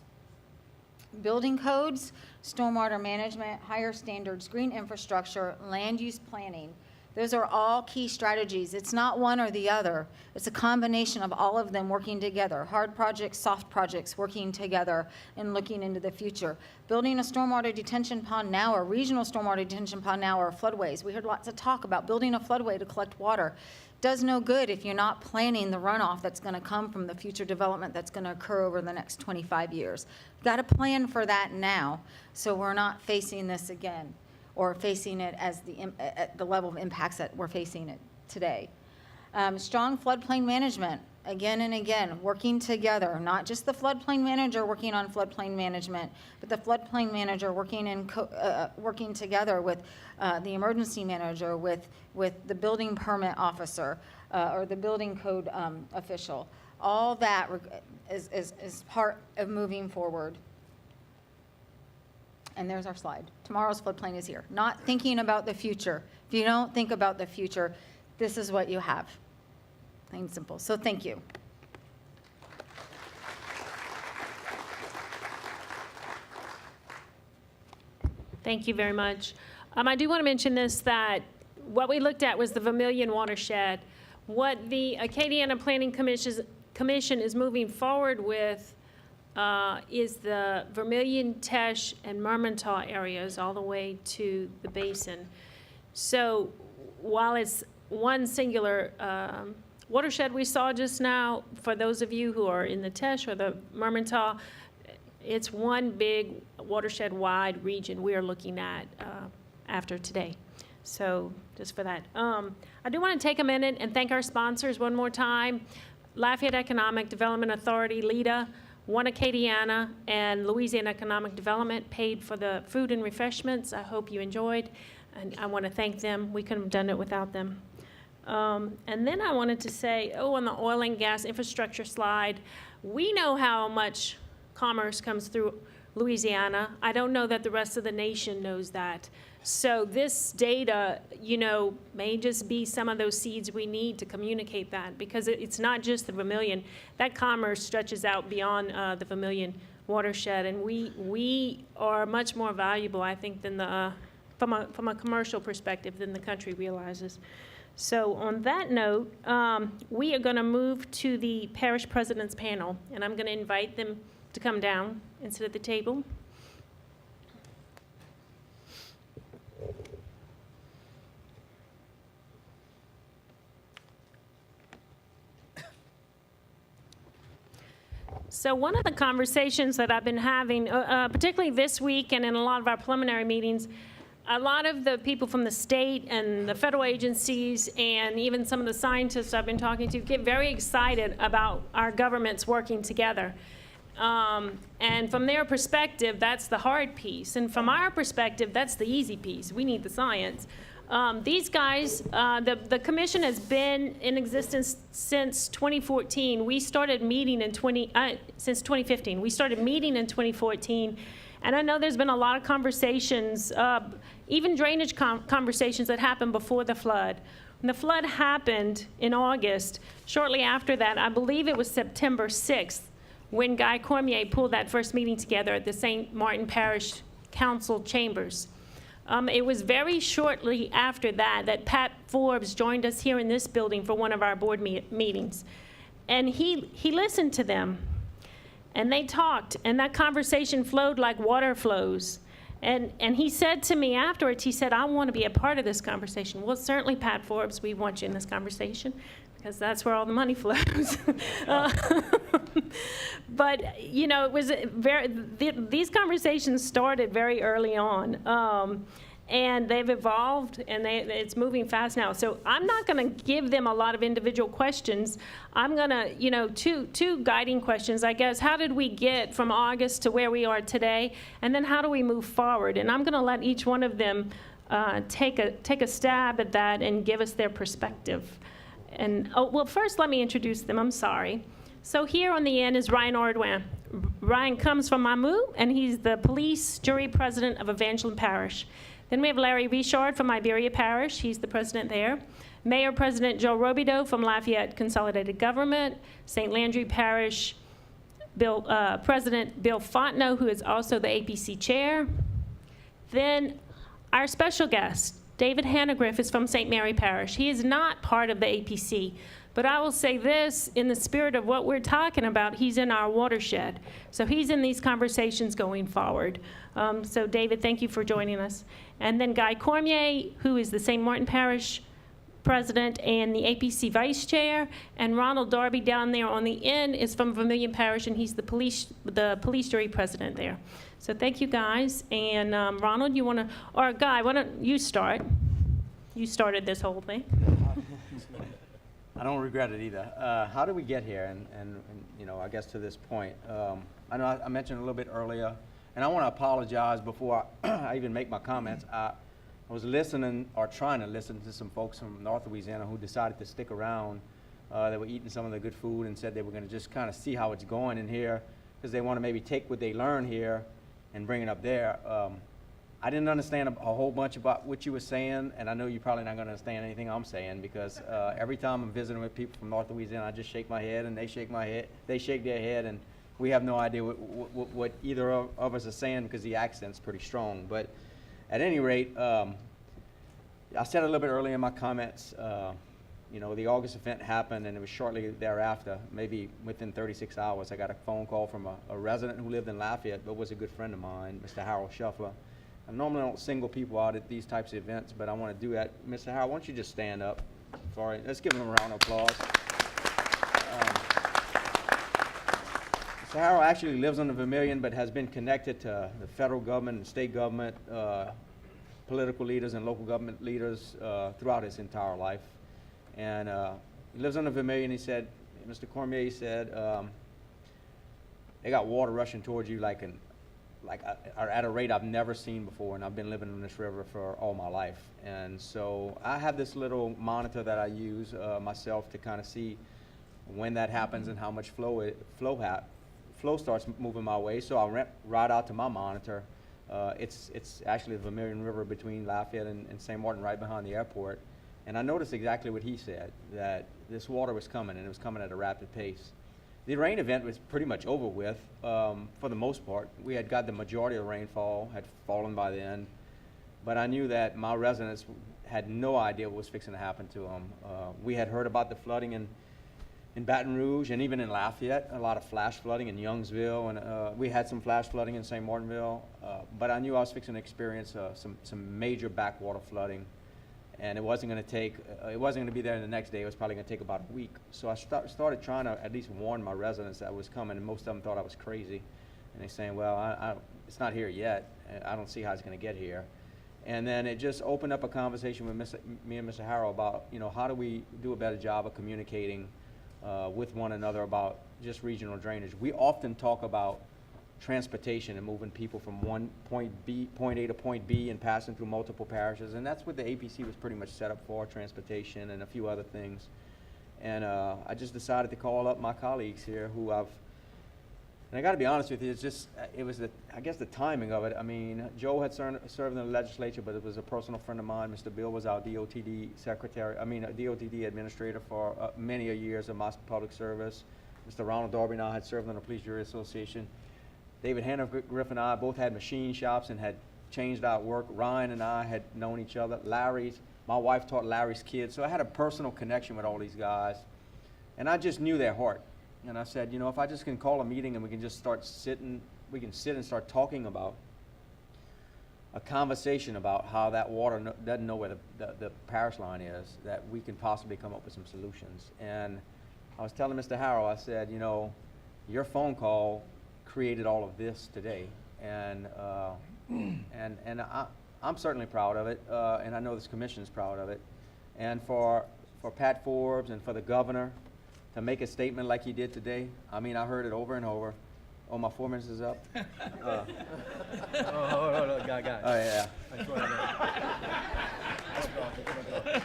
Building codes, stormwater management, higher standards, green infrastructure, land use planning. Those are all key strategies. It's not one or the other. It's a combination of all of them working together. Hard projects, soft projects working together and looking into the future. Building a stormwater detention pond now, or regional stormwater detention pond now, or floodways. We heard lots of talk about building a floodway to collect water. Does no good if you're not planning the runoff that's going to come from the future development that's going to occur over the next 25 years. Got to plan for that now so we're not facing this again or facing it as at the level of impacts that we're facing it today. Strong floodplain management, again and again, working together, not just the floodplain manager working on floodplain management, but the floodplain manager working together with the emergency manager, with the building permit officer, or the building code official. All that is part of moving forward. And there's our slide. Tomorrow's floodplain is here. Not thinking about the future. If you don't think about the future, this is what you have. Plain and simple. So thank you. Thank you very much. I do want to mention this, that what we looked at was the Vermilion watershed. What the Acadiana Planning Commission is moving forward with is the Vermilion, Teche, and Mermentau areas all the way to the basin. So while it's one singular watershed we saw just now, for those of you who are in the Teche or the Mermentau, it's one big watershed-wide region we are looking at after today. So just for that. I do want to take a minute and thank our sponsors one more time. Lafayette Economic Development Authority, LEDA, One Acadiana, and Louisiana Economic Development paid for the food and refreshments. I hope you enjoyed, and I want to thank them. We couldn't have done it without them. And then I wanted to say, on the oil and gas infrastructure slide, we know how much commerce comes through Louisiana. I don't know that the rest of the nation knows that. So this data, may just be some of those seeds we need to communicate that, because it's not just the Vermilion. That commerce stretches out beyond the Vermilion watershed, and we are much more valuable, I think, than from a commercial perspective than the country realizes. So on that note, we are going to move to the parish president's panel, and I'm going to invite them to come down and sit at the table. So one of the conversations that I've been having, particularly this week and in a lot of our preliminary meetings, a lot of the people from the state and the federal agencies and even some of the scientists I've been talking to get very excited about our governments working together. And from their perspective, that's the hard piece. And from our perspective, that's the easy piece. We need the science. These guys, the commission has been in existence since 2014. We started meeting since 2015. We started meeting in 2014. And I know there's been a lot of conversations, even drainage conversations that happened before the flood. When the flood happened in August, shortly after that, I believe it was September 6th, when Guy Cormier pulled that first meeting together at the St. Martin Parish Council chambers. It was very shortly after that Pat Forbes joined us here in this building for one of our board meetings. And he listened to them. And they talked, and that conversation flowed like water flows. And he said to me afterwards, he said, I want to be a part of this conversation. Well, certainly, Pat Forbes, we want you in this conversation, because that's where all the money flows. But, it was these conversations started very early on. and they've evolved, and it's moving fast now. So I'm not going to give them a lot of individual questions. I'm going to, two guiding questions, I guess. How did we get from August to where we are today? And then how do we move forward? And I'm going to let each one of them take a stab at that and give us their perspective. And, well, first let me introduce them. I'm sorry. So here on the end is Ryan Ordwin. Ryan comes from Mamou, and he's the police jury president of Evangeline Parish. Then we have Larry Richard from Iberia Parish. He's the president there. Mayor President Joe Robideau from Lafayette Consolidated Government. St. Landry Parish President Bill Fontenot, who is also the APC chair. Then our special guest, David Hannegriff, is from St. Mary Parish. He is not part of the APC. But I will say this, in the spirit of what we're talking about, he's in our watershed. So he's in these conversations going forward. So David, thank you for joining us. And then Guy Cormier, who is the St. Martin Parish president and the APC vice chair. And Ronald Darby down there on the end is from Vermilion Parish, and he's the police jury president there. So thank you, guys. And Ronald, you want to, or Guy, why don't you start? You started this whole thing. I don't regret it either. How did we get here? And I guess to this point, I know I mentioned a little bit earlier, and I want to apologize before I even make my comments. I was listening or trying to listen to some folks from North Louisiana who decided to stick around. They were eating some of the good food and said they were going to just kind of see how it's going in here because they want to maybe take what they learn here and bring it up there. I didn't understand a whole bunch about what you were saying, and I know you're probably not going to understand anything I'm saying because every time I'm visiting with people from North Louisiana, I just shake my head and they shake my head, they shake their head, and we have no idea what either of us are saying because the accent's pretty strong. But at any rate, I said a little bit earlier in my comments, the August event happened, and it was shortly thereafter, maybe within 36 hours, I got a phone call from a resident who lived in Lafayette but was a good friend of mine, Mr. Harold Shuffler. I normally don't single people out at these types of events, but I want to do that. Mr. Harold, why don't you just stand up? Sorry, let's give him a round of applause. Mr. Harold actually lives on the Vermilion, but has been connected to the federal government and state government, political leaders and local government leaders throughout his entire life. And he lives on the Vermilion. He said, Mr. Cormier said, they got water rushing towards you at a rate I've never seen before, and I've been living on this river for all my life. And so I have this little monitor that I use myself to kind of see when that happens and how much flow starts moving my way. So I'll ride out to my monitor. It's actually the Vermilion River between Lafayette and St. Martin, right behind the airport. And I noticed exactly what he said, that this water was coming, and it was coming at a rapid pace. The rain event was pretty much over with for the most part. We had got the majority of the rainfall, had fallen by then, but I knew that my residents had no idea what was fixing to happen to them. We had heard about the flooding in Baton Rouge and even in Lafayette, a lot of flash flooding in Youngsville, and we had some flash flooding in St. Martinville, but I knew I was fixing to experience some major backwater flooding. And it wasn't going to be there the next day. It was probably going to take about a week. So I started trying to at least warn my residents that it was coming, and most of them thought I was crazy. And they're saying, well, it's not here yet. I don't see how it's going to get here. And then it just opened up a conversation with me and Mr. Harrell about, how do we do a better job of communicating with one another about just regional drainage. We often talk about transportation and moving people from point A to point B and passing through multiple parishes, and that's what the APC was pretty much set up for, transportation and a few other things. And I just decided to call up my colleagues here and I got to be honest with you, I guess the timing of it. I mean, Joe had served in the legislature, but it was a personal friend of mine. Mr. Bill was our DOTD DOTD administrator for many years of my public service. Mr. Ronald Darby and I had served on the Police Jury Association. David Hannegriff and I both had machine shops and had changed our work. Ryan and I had known each other. My wife taught Larry's kids, so I had a personal connection with all these guys. And I just knew their heart. And I said, if I just can call a meeting and we can just sit and start talking about a conversation about how that water doesn't know where the parish line is, that we can possibly come up with some solutions. And I was telling Mr. Harrell, I said, your phone call created all of this today, and I'm certainly proud of it, and I know this commission is proud of it. And for Pat Forbes and for the governor to make a statement like he did today, I mean, I heard it over and over. Oh, my 4 minutes is up? Oh, got it. Oh, yeah.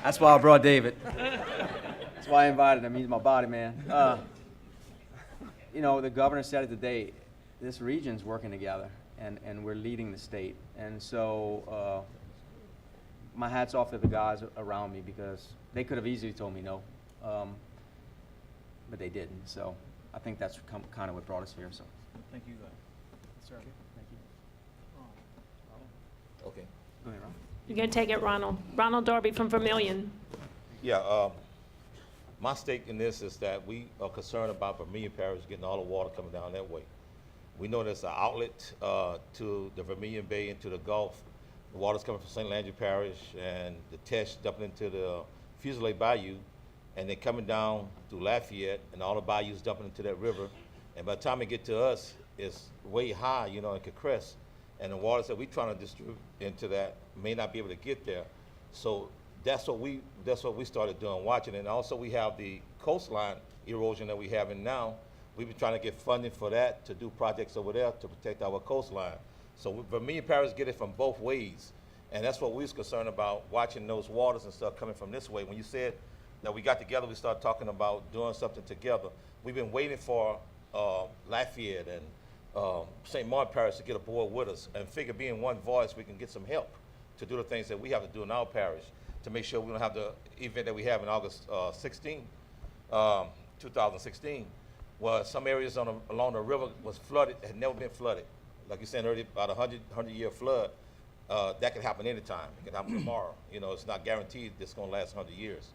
That's why I brought David. That's why I invited him. He's my body man. You know, the governor said it today, this region's working together, and we're leading the state. And so my hat's off to the guys around me, because they could have easily told me no, but they didn't. So I think that's kind of what brought us here. So. Thank you, sir. Thank you. Okay. Go ahead, Ron. You're going to take it, Ronald. Ronald Darby from Vermilion. Yeah, my stake in this is that we are concerned about Vermilion Parish getting all the water coming down that way. We know there's an outlet to the Vermilion Bay into the Gulf. The water's coming from St. Landry Parish and the Tesh dumping into the Fusilier Bayou, and they're coming down through Lafayette, and all the bayous dumping into that river. And by the time it get to us, it's way high, you know, and could crest. And the waters that we're trying to distribute into that may not be able to get there. So that's what we started doing, watching. And also we have the coastline erosion that we have in now. We've been trying to get funding for that to do projects over there to protect our coastline. So Vermilion Parish get it from both ways. And that's what we was concerned about, watching those waters and stuff coming from this way. When you said that we got together, we started talking about doing something together. We've been waiting for Lafayette and St. Martin Parish to get aboard with us, and figure being one voice, we can get some help to do the things that we have to do in our parish to make sure we don't have the event that we have in August 2016, where some areas along the river was flooded, had never been flooded. Like you said earlier, about a 100-year flood, that could happen anytime. It can happen tomorrow. You know, it's not guaranteed it's going to last 100 years.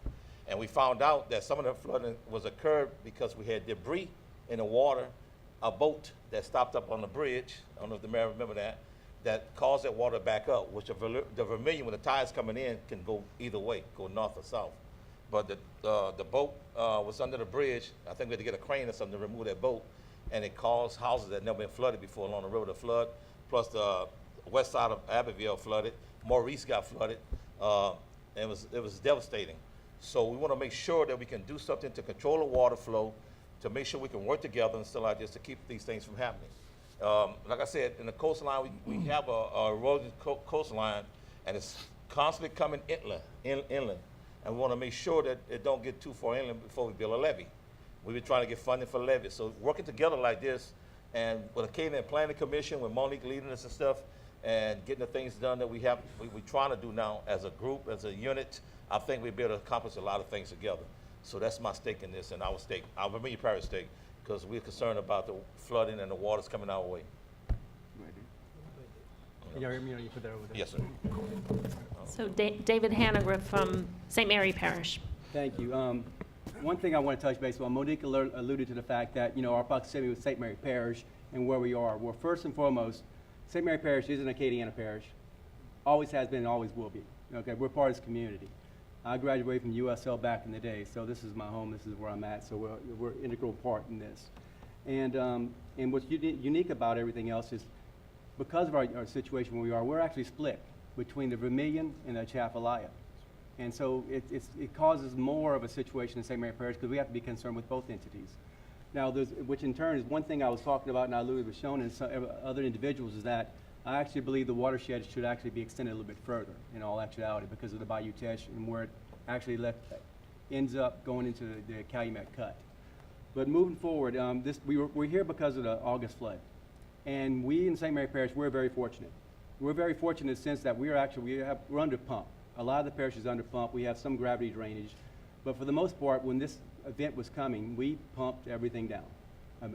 And we found out that some of the flooding was occurred because we had debris in the water, a boat that stopped up on the bridge, I don't know if the mayor remember that caused that water to back up, which the Vermilion, when the tides coming in, can go either way, go north or south. But the boat was under the bridge. I think we had to get a crane or something to remove that boat, and it caused houses that had never been flooded before along the river to flood, plus the west side of Abbeville flooded, Maurice got flooded, and it was devastating. So we want to make sure that we can do something to control the water flow, to make sure we can work together and stuff like this to keep these things from happening. Like I said, in the coastline, we have a eroded coastline, and it's constantly coming inland. And we want to make sure that it don't get too far inland before we build a levee. We've been trying to get funding for levees. So working together like this, and with the Canadian Planning Commission, with Monique leading us and stuff, and getting the things done that we're trying to do now as a group, as a unit, I think we'll be able to accomplish a lot of things together. So that's my stake in this, and our Vermilion Parish stake, because we're concerned about the flooding and the waters coming our way. Can you hear me, or you put that over there? Yes, sir. So David Hannegriff from St. Mary Parish. Thank you. One thing I want to touch base on, Monique alluded to the fact that, you know, our proximity with St. Mary Parish and where we are. Well, first and foremost, St. Mary Parish is an Acadiana parish. Always has been and always will be. Okay, we're part of this community. I graduated from USL back in the day, so this is my home, this is where I'm at, so we're an integral part in this. And what's unique about everything else is, because of our situation where we are, we're actually split between the Vermilion and the Atchafalaya. And so it causes more of a situation in St. Mary Parish because we have to be concerned with both entities. Now, which in turn is one thing I was talking about, and I alluded was shown in some other individuals, is that I actually believe the watershed should actually be extended a little bit further in all actuality because of the Bayou Teche and where it actually ends up going into the Calumet Cut. But moving forward, we're here because of the August flood. And we in St. Mary Parish, we're very fortunate. We're very fortunate in the sense that we're under pump. A lot of the parish is under pump. We have some gravity drainage. But for the most part, when this event was coming, we pumped everything down.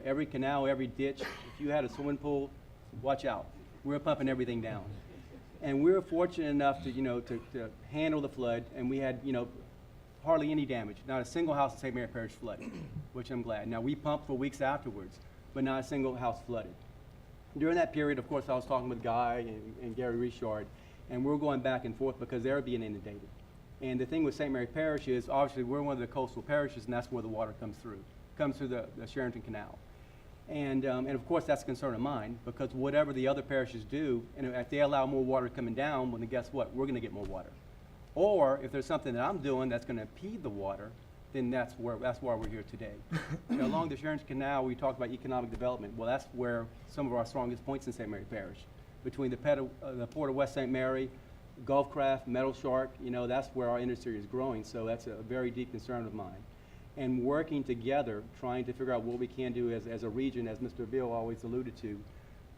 Every canal, every ditch, if you had a swimming pool, watch out. We're pumping everything down. And we were fortunate enough to, to handle the flood, and we had, hardly any damage. Not a single house in St. Mary Parish flooded, which I'm glad. Now, we pumped for weeks afterwards, but not a single house flooded. During that period, of course, I was talking with Guy and Gary Richard, and we were going back and forth because they were being inundated. And the thing with St. Mary Parish is, obviously, we're one of the coastal parishes, and that's where the water comes through the Sherrington Canal. And of course, that's a concern of mine, because whatever the other parishes do, and if they allow more water coming down, well, then guess what? We're gonna get more water. Or if there's something that I'm doing that's gonna impede the water, then that's why we're here today. You know, along the Sharon's Canal, we talked about economic development. Well, that's where some of our strongest points in St. Mary Parish. Between the Port of West St. Mary, Gulfcraft, Metal Shark, you know, that's where our industry is growing, so that's a very deep concern of mine. And working together, trying to figure out what we can do as a region, as Mr. Bill always alluded to,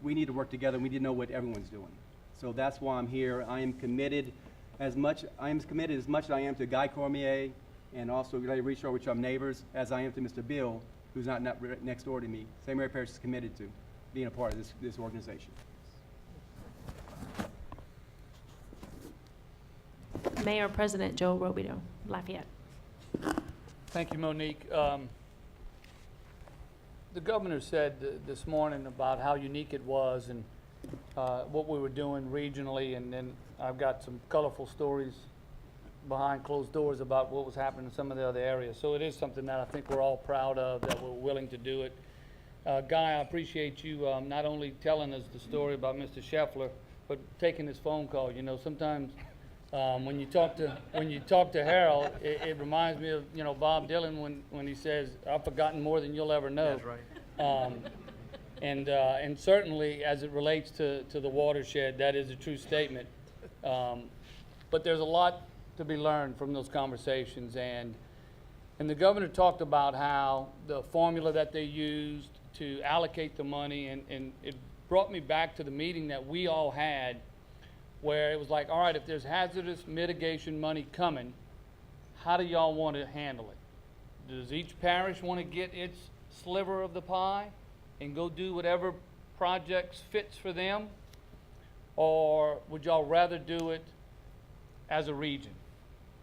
we need to work together, and we need to know what everyone's doing. So that's why I'm here. I am committed as much as I am to Guy Cormier and also Larry Richard, which are neighbors, as I am to Mr. Bill, who's not next door to me. St. Mary Parish is committed to being a part of this organization. Mayor President Joe Robito, Lafayette. Thank you, Monique. The governor said this morning about how unique it was and what we were doing regionally, and then I've got some colorful stories behind closed doors about what was happening in some of the other areas. So it is something that I think we're all proud of, that we're willing to do it. Guy, I appreciate you not only telling us the story about Mr. Scheffler, but taking this phone call. You know, sometimes when you talk to Harold, it reminds me of, you know, Bob Dylan when he says, "I've forgotten more than you'll ever know." That's right. And certainly as it relates to the watershed, that is a true statement. But there's a lot to be learned from those conversations, and the governor talked about how the formula that they used to allocate the money, and it brought me back to the meeting that we all had, where it was like, all right, if there's hazardous mitigation money coming, how do y'all want to handle it? Does each parish want to get its sliver of the pie and go do whatever projects fits for them? Or would y'all rather do it as a region?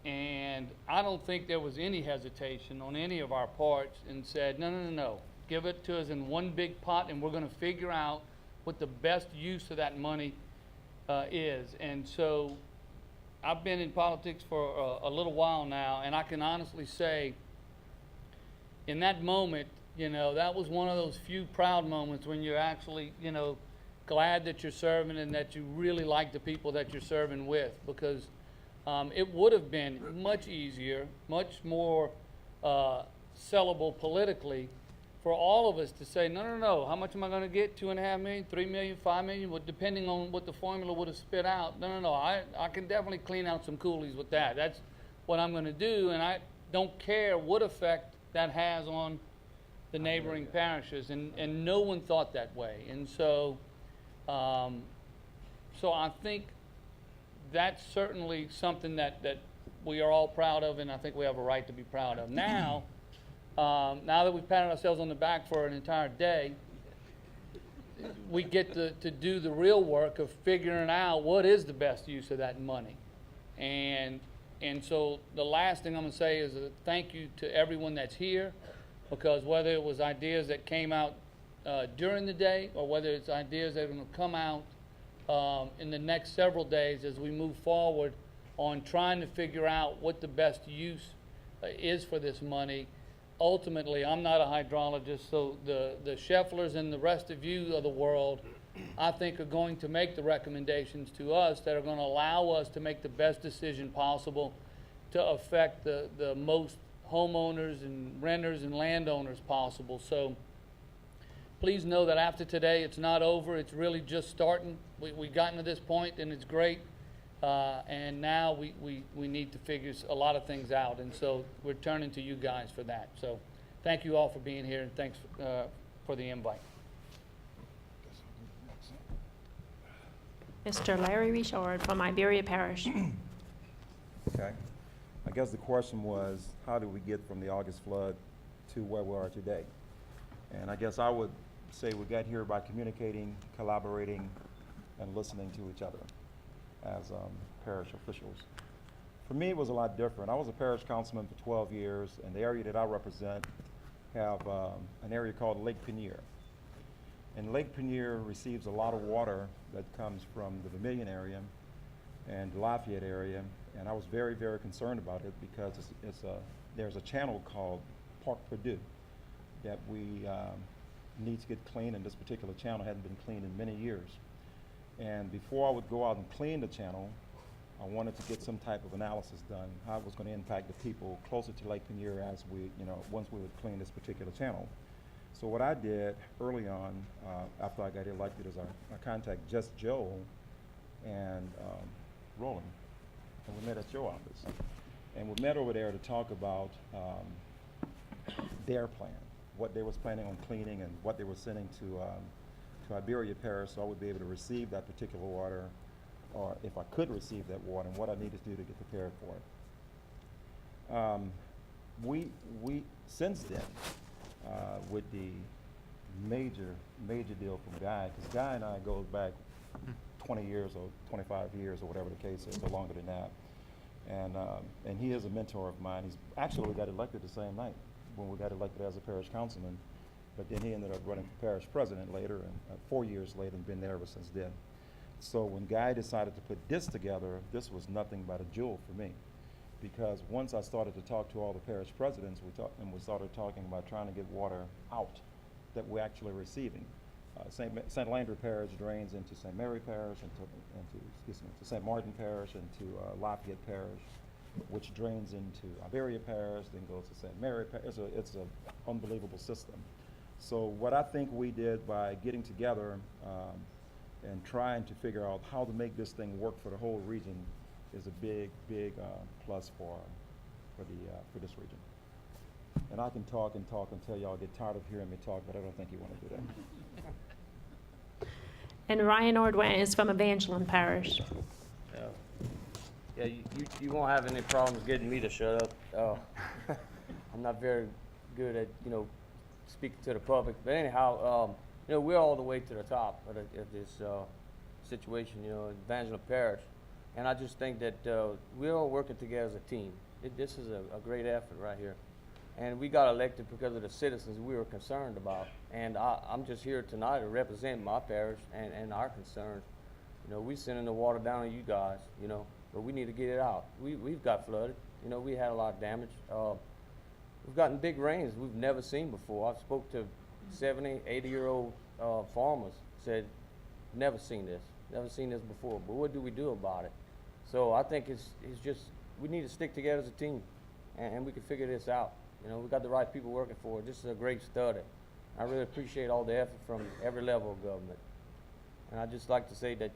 And I don't think there was any hesitation on any of our parts, and said, no, give it to us in one big pot, and we're going to figure out what the best use of that money is. And so I've been in politics for a little while now, and I can honestly say in that moment, you know, that was one of those few proud moments when you're actually, you know, glad that you're serving and that you really like the people that you're serving with, because it would have been much easier, much more sellable politically for all of us to say, no, how much am I going to get? 2.5 million, 3 million, 5 million, well, depending on what the formula would have spit out. No, I can definitely clean out some coolies with that. That's what I'm going to do, and I don't care what effect that has on the neighboring parishes, and no one thought that way. And so, so I think that's certainly something that we are all proud of, and I think we have a right to be proud of. Now, now that we've patted ourselves on the back for an entire day, we get to do the real work of figuring out what is the best use of that money. And so the last thing I'm going to say is a thank you to everyone that's here, because whether it was ideas that came out during the day, or whether it's ideas that are going to come out in the next several days as we move forward on trying to figure out what the best use is for this money. Ultimately, I'm not a hydrologist, so the Schefflers and the rest of you of the world, I think, are going to make the recommendations to us that are going to allow us to make the best decision possible to affect the most homeowners and renters and landowners possible. So please know that after today, it's not over. It's really just starting. We've gotten to this point, and it's great. And now we need to figure a lot of things out. And so we're turning to you guys for that. So thank you all for being here, and thanks for the invite. Mr. Larry Richard from Iberia Parish. Okay. I guess the question was, how do we get from the August flood to where we are today? And I guess I would say we got here by communicating, collaborating, and listening to each other as parish officials. For me, it was a lot different. I was a parish councilman for 12 years, and the area that I represent have an area called Lake Penier. And Lake Penier receives a lot of water that comes from the Vermilion area and the Lafayette area, and I was very, very concerned about it because there's a channel called Park Purdue that we needs to get cleaned, and this particular channel hadn't been cleaned in many years. And before I would go out and clean the channel, I wanted to get some type of analysis done, how it was going to impact the people closer to Lake Pinier as we, once we would clean this particular channel. So what I did early on, after I got elected, is I contacted just Joe and Roland, and we met at your office. And we met over there to talk about their plan, what they was planning on cleaning and what they were sending to Iberia Parish, so I would be able to receive that particular water, or if I could receive that water, and what I needed to do to get prepared for it. We since then, with the major deal from Guy, because Guy and I goes back 20 years or 25 years or whatever the case is, or longer than that. And he is a mentor of mine. He's actually got elected the same night when we got elected as a parish councilman, but then he ended up running for parish president later, and 4 years later, and been there ever since then. So when Guy decided to put this together, this was nothing but a jewel for me, because once I started to talk to all the parish presidents, we started talking about trying to get water out that we're actually receiving. St. Landry Parish drains into St. Mary Parish, to St. Martin Parish, into Lafayette Parish, which drains into Iberia Parish, then goes to St. Mary Parish. It's an unbelievable system. So what I think we did by getting together and trying to figure out how to make this thing work for the whole region is a big plus for this region. And I can talk until y'all get tired of hearing me talk, but I don't think you want to do that. And Ryan Ordway is from Evangeline Parish. Yeah, you won't have any problems getting me to shut up. I'm not very good at, speaking to the public. But anyhow, we're all the way to the top of this situation, Evangeline Parish. And I just think that we're all working together as a team. This is a great effort right here. And we got elected because of the citizens we were concerned about. And I'm just here tonight to represent my parish and our concerns. We sending the water down to you guys, but we need to get it out. We've got flooded. We had a lot of damage. We've gotten big rains we've never seen before. I spoke to 70, 80-year-old farmers, said, never seen this before, but what do we do about it? So I think it's just, we need to stick together as a team, and we can figure this out. We've got the right people working for it. This is a great study. I really appreciate all the effort from every level of government. And I'd just like to say that,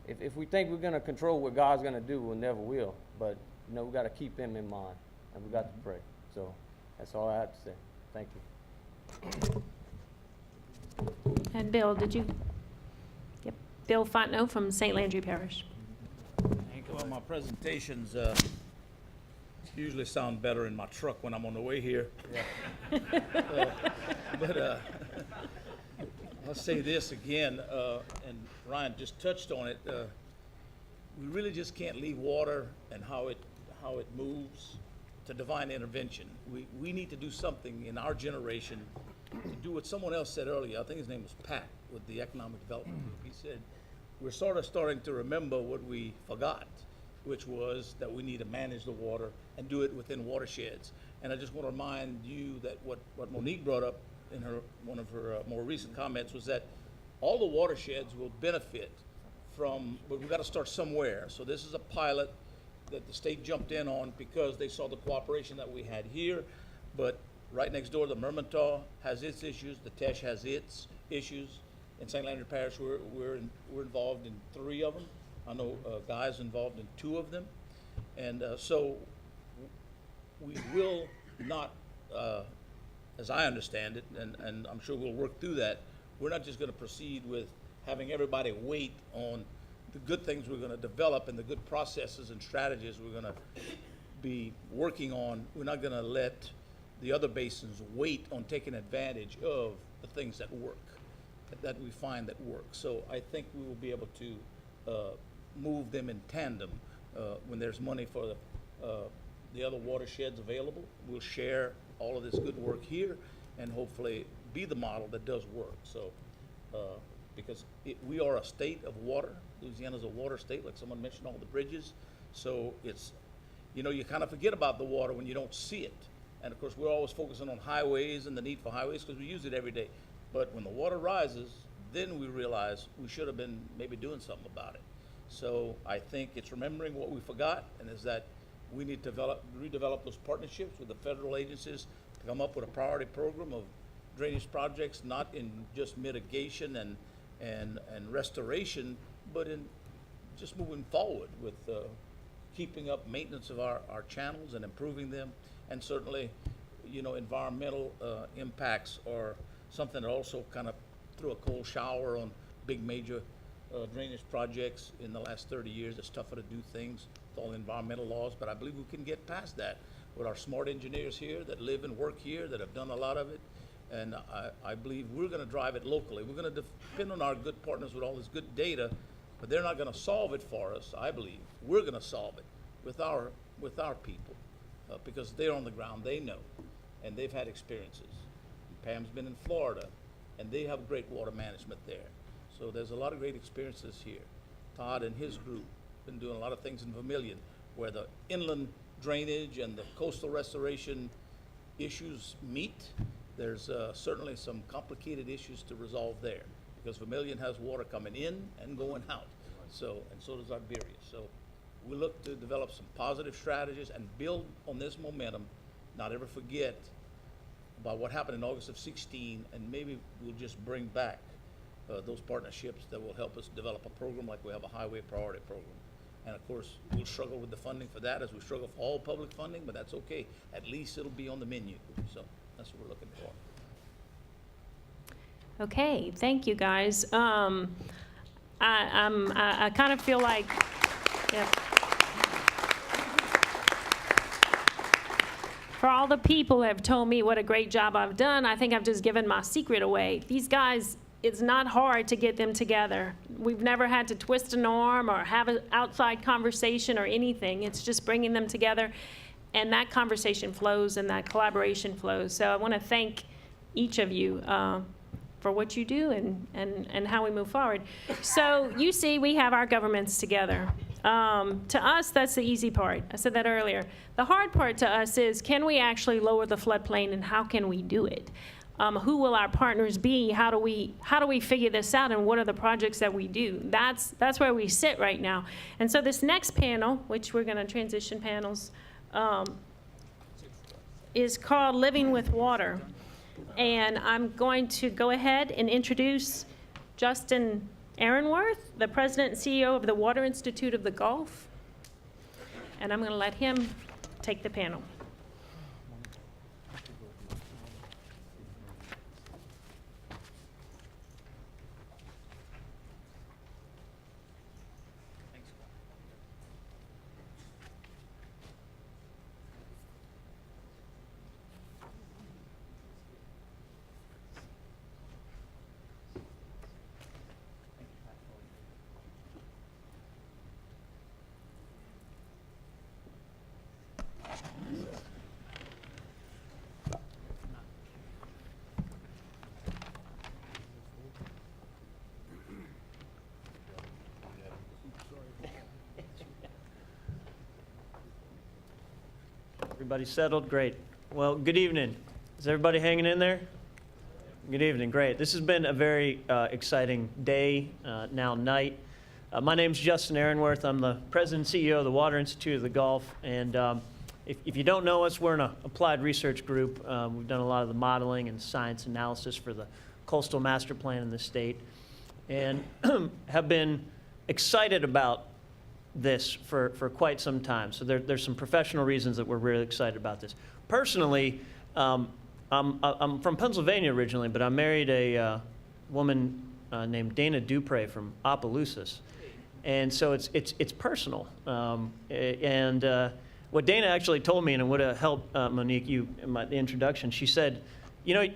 if we think we're going to control what God's going to do, we'll never will. But, we've got to keep him in mind, and we've got to pray. So that's all I have to say. Thank you. And Bill, did you? Yep. Bill Fontenot from St. Landry Parish. Well, my presentations usually sound better in my truck when I'm on the way here. Yeah. But I'll say this again, and Ryan just touched on it. We really just can't leave water and how it moves to divine intervention. We need to do something in our generation to do what someone else said earlier. I think his name was Pat with the Economic Development Group. He said, we're sort of starting to remember what we forgot, which was that we need to manage the water and do it within watersheds. And I just want to remind you that what Monique brought up in one of her more recent comments was that all the watersheds will benefit from, but we've got to start somewhere. So this is a pilot that the state jumped in on because they saw the cooperation that we had here. But right next door, the Mermentau has its issues, the Tesh has its issues. In St. Landry Parish, we're involved in 3 of them. I know Guy's involved in 2 of them. And so we will not, as I understand it, and I'm sure we'll work through that, we're not just going to proceed with having everybody wait on the good things we're going to develop and the good processes and strategies we're going to be working on. We're not going to let the other basins wait on taking advantage of the things that work, that we find that work. So I think we will be able to move them in tandem when there's money for the other watersheds available. We'll share all of this good work here and hopefully be the model that does work. So because we are a state of water. Louisiana's a water state, like someone mentioned, all the bridges. So it's, you kind of forget about the water when you don't see it. And of course, we're always focusing on highways and the need for highways because we use it every day. But when the water rises, then we realize we should have been maybe doing something about it. So I think it's remembering what we forgot, and is that we need to redevelop those partnerships with the federal agencies to come up with a priority program of drainage projects, not in just mitigation and restoration, but in just moving forward with keeping up maintenance of our channels and improving them. And certainly, you know, environmental impacts are something that also kind of threw a cold shower on big major drainage projects in the last 30 years. It's tougher to do things with all the environmental laws, but I believe we can get past that with our smart engineers here that live and work here, that have done a lot of it. And I believe we're going to drive it locally. We're going to depend on our good partners with all this good data, but they're not going to solve it for us, I believe. We're going to solve it with our people because they're on the ground, they know, and they've had experiences. Pam's been in Florida, and they have great water management there. So there's a lot of great experiences here. Todd and his group been doing a lot of things in Vermilion where the inland drainage and the coastal restoration issues meet. There's certainly some complicated issues to resolve there because Vermilion has water coming in and going out. So, and so does Iberia. So we look to develop some positive strategies and build on this momentum, not ever forget about what happened in August of 16, and maybe we'll just bring back those partnerships that will help us develop a program like we have a highway priority program. And of course, we'll struggle with the funding for that as we struggle for all public funding, but that's okay. At least it'll be on the menu. So that's what we're looking for. Okay, thank you, guys. I kind of feel like, yeah. For all the people who have told me what a great job I've done, I think I've just given my secret away. These guys, it's not hard to get them together. We've never had to twist an arm or have an outside conversation or anything. It's just bringing them together, and that conversation flows and that collaboration flows. So I want to thank each of you for what you do and how we move forward. So you see, we have our governments together. To us, that's the easy part. I said that earlier. The hard part to us is, can we actually lower the floodplain, and how can we do it? Who will our partners be? How do we figure this out, and what are the projects that we do? That's where we sit right now. And so this next panel, which we're going to transition panels, is called Living with Water. And I'm going to go ahead and introduce Justin Aaronworth, the President and CEO of the Water Institute of the Gulf. And I'm going to let him take the panel. Everybody settled? Great. Well, good evening. Is everybody hanging in there? Good evening. Great. This has been a very exciting day, now night. My name's Justin Aaronworth. I'm the President and CEO of the Water Institute of the Gulf. And if you don't know us, we're an applied research group. We've done a lot of the modeling and science analysis for the coastal master plan in the state, and have been excited about this for quite some time. So there's some professional reasons that we're really excited about this. Personally, I'm from Pennsylvania originally, but I married a woman named Dana Dupre from Opelousas. And so it's personal. What Dana actually told me, and it would have helped Monique, you in the introduction, she said, you know,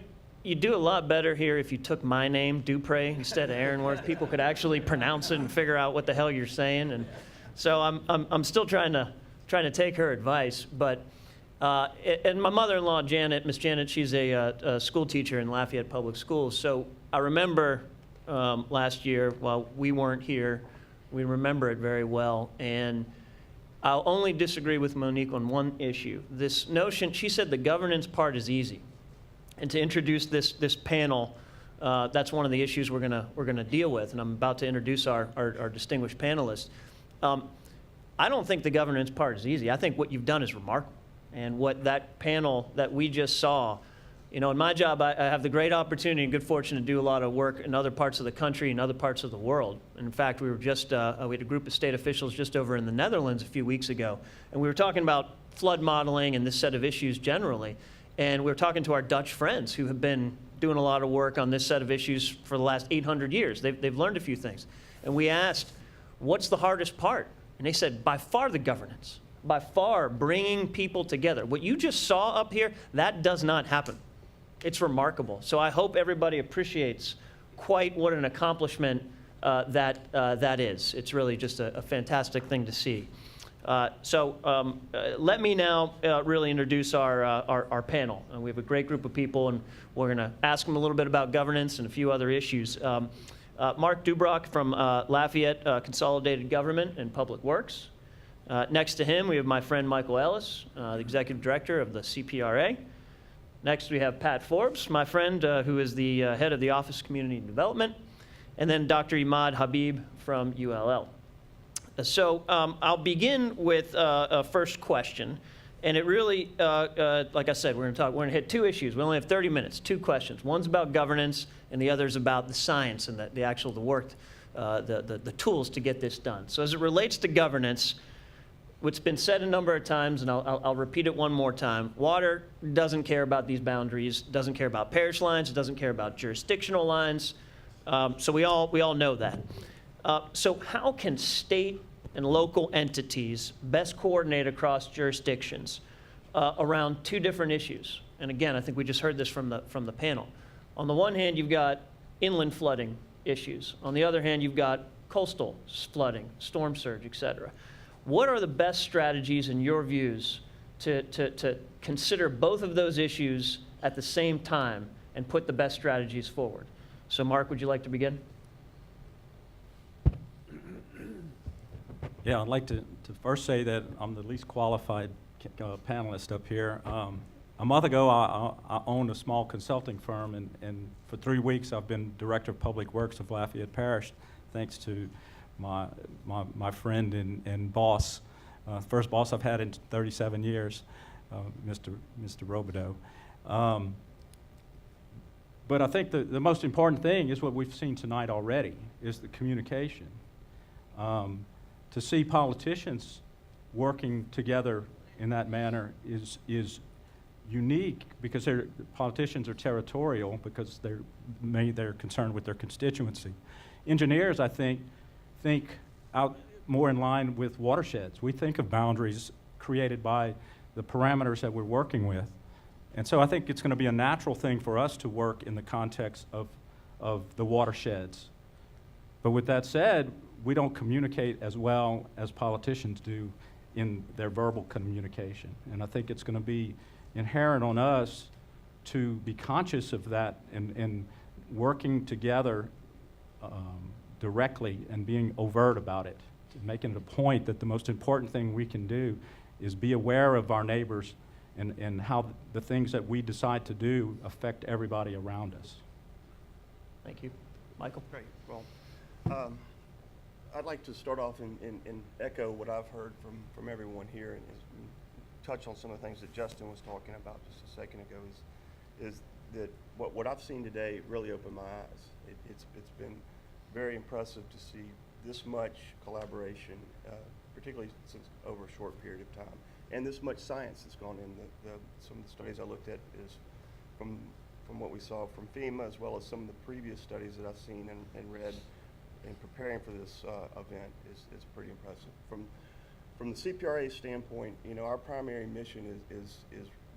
you'd do a lot better here if you took my name, Dupre, instead of Aaronworth. People could actually pronounce it and figure out what the hell you're saying. And so I'm still trying to take her advice. But and my mother-in-law, Janet, Miss Janet, she's a school teacher in Lafayette Public Schools. So I remember last year, while we weren't here, we remember it very well. And I'll only disagree with Monique on one issue. This notion, she said the governance part is easy. And to introduce this panel, that's one of the issues we're gonna deal with, and I'm about to introduce our distinguished panelists. I don't think the governance part is easy. I think what you've done is remarkable. And what that panel that we just saw, in my job, I have the great opportunity and good fortune to do a lot of work in other parts of the country and other parts of the world. And in fact, we were just, we had a group of state officials just over in the Netherlands a few weeks ago, and we were talking about flood modeling and this set of issues generally. And we were talking to our Dutch friends who have been doing a lot of work on this set of issues for the last 800 years. They've learned a few things. And we asked, what's the hardest part? And they said, by far the governance, by far bringing people together. What you just saw up here, that does not happen. It's remarkable. So I hope everybody appreciates quite what an accomplishment that is. It's really just a fantastic thing to see. Let me now really introduce our panel. We have a great group of people, and we're going to ask them a little bit about governance and a few other issues. Mark Dubrock from Lafayette Consolidated Government and Public Works. Next to him, we have my friend Michael Ellis, the Executive Director of the CPRA. Next, we have Pat Forbes, my friend, who is the head of the Office of Community Development. And then Dr. Imad Habib from ULL. I'll begin with a first question. And it really, like I said, we're going to hit two issues. We only have 30 minutes, two questions. One's about governance, and the other's about the science and the work, the tools to get this done. So as it relates to governance, what's been said a number of times, and I'll repeat it one more time, water doesn't care about these boundaries, doesn't care about parish lines, it doesn't care about jurisdictional lines. So we all know that. So how can state and local entities best coordinate across jurisdictions around two different issues? And again, I think we just heard this from the panel. On the one hand, you've got inland flooding issues. On the other hand, you've got coastal flooding, storm surge, et cetera. What are the best strategies in your views to consider both of those issues at the same time and put the best strategies forward? So Mark, would you like to begin? Yeah, I'd like to first say that I'm the least qualified panelist up here. A month ago, I owned a small consulting firm, and for 3 weeks, I've been Director of Public Works of Lafayette Parish, thanks to my friend and boss, first boss I've had in 37 years, Mr. Robideau. But I think the most important thing is what we've seen tonight already, is the communication. To see politicians working together in that manner is unique, because politicians are territorial, because they're concerned with their constituency. Engineers, I think out more in line with watersheds. We think of boundaries created by the parameters that we're working with. And so I think it's going to be a natural thing for us to work in the context of the watersheds. But with that said, we don't communicate as well as politicians do in their verbal communication. And I think it's going to be inherent on us to be conscious of that and working together directly and being overt about it, making it a point that the most important thing we can do is be aware of our neighbors and how the things that we decide to do affect everybody around us. Thank you. Michael? Great. Well, I'd like to start off and echo what I've heard from everyone here, and touch on some of the things that Justin was talking about just a second ago, is that what I've seen today really opened my eyes. It's been very impressive to see this much collaboration, particularly since over a short period of time, and this much science that's gone in. Some of the studies I looked at is from what we saw from FEMA, as well as some of the previous studies that I've seen and read in preparing for this event is pretty impressive. From the CPRA standpoint, our primary mission is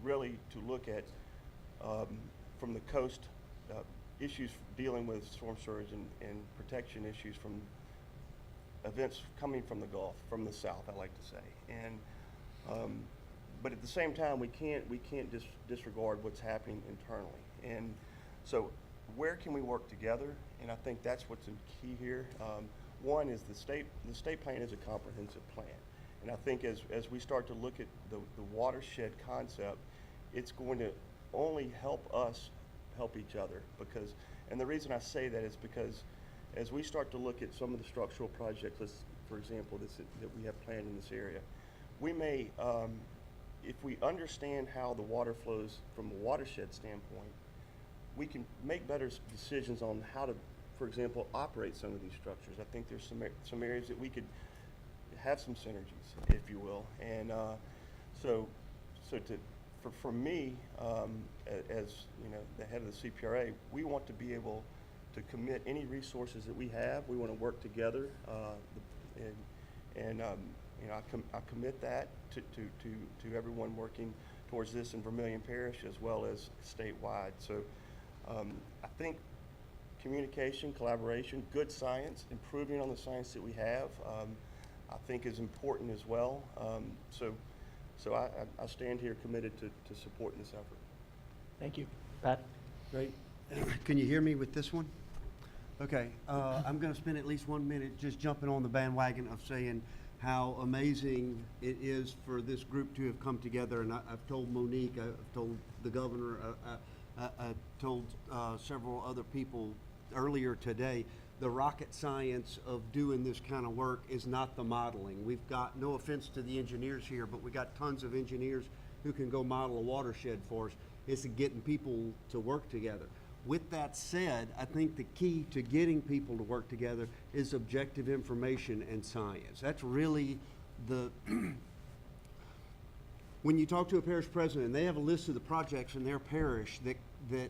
really to look at from the coast issues dealing with storm surge and protection issues from events coming from the Gulf, from the south, I like to say. And but at the same time, we can't disregard what's happening internally. And so, where can we work together? And I think that's what's key here. One is the state plan is a comprehensive plan, And I think as we start to look at the watershed concept, it's going to only help us help each other, because, and the reason I say that is because as we start to look at some of the structural projects, for example, that we have planned in this area, we may, if we understand how the water flows from a watershed standpoint, we can make better decisions on how to, for example, operate some of these structures. I think there's some areas that we could have some synergies, if you will. And for me, as you know, the head of the CPRA, we want to be able to commit any resources that we have. We want to work together, and you know, I commit that to everyone working towards this in Vermilion Parish as well as statewide. So I think communication, collaboration, good science, improving on the science that we have, I think is important as well. So I stand here committed to supporting this effort. Thank you. Pat? Great. Can you hear me with this one? Okay. I'm going to spend at least 1 minute just jumping on the bandwagon of saying how amazing it is for this group to have come together. And I've told Monique, I've told the governor, I told several other people earlier today, the rocket science of doing this kind of work is not the modeling. We've got, no offense to the engineers here, but we got tons of engineers who can go model a watershed for us. It's getting people to work together. With that said, I think the key to getting people to work together is objective information and science. That's really the, when you talk to a parish president, they have a list of the projects in their parish that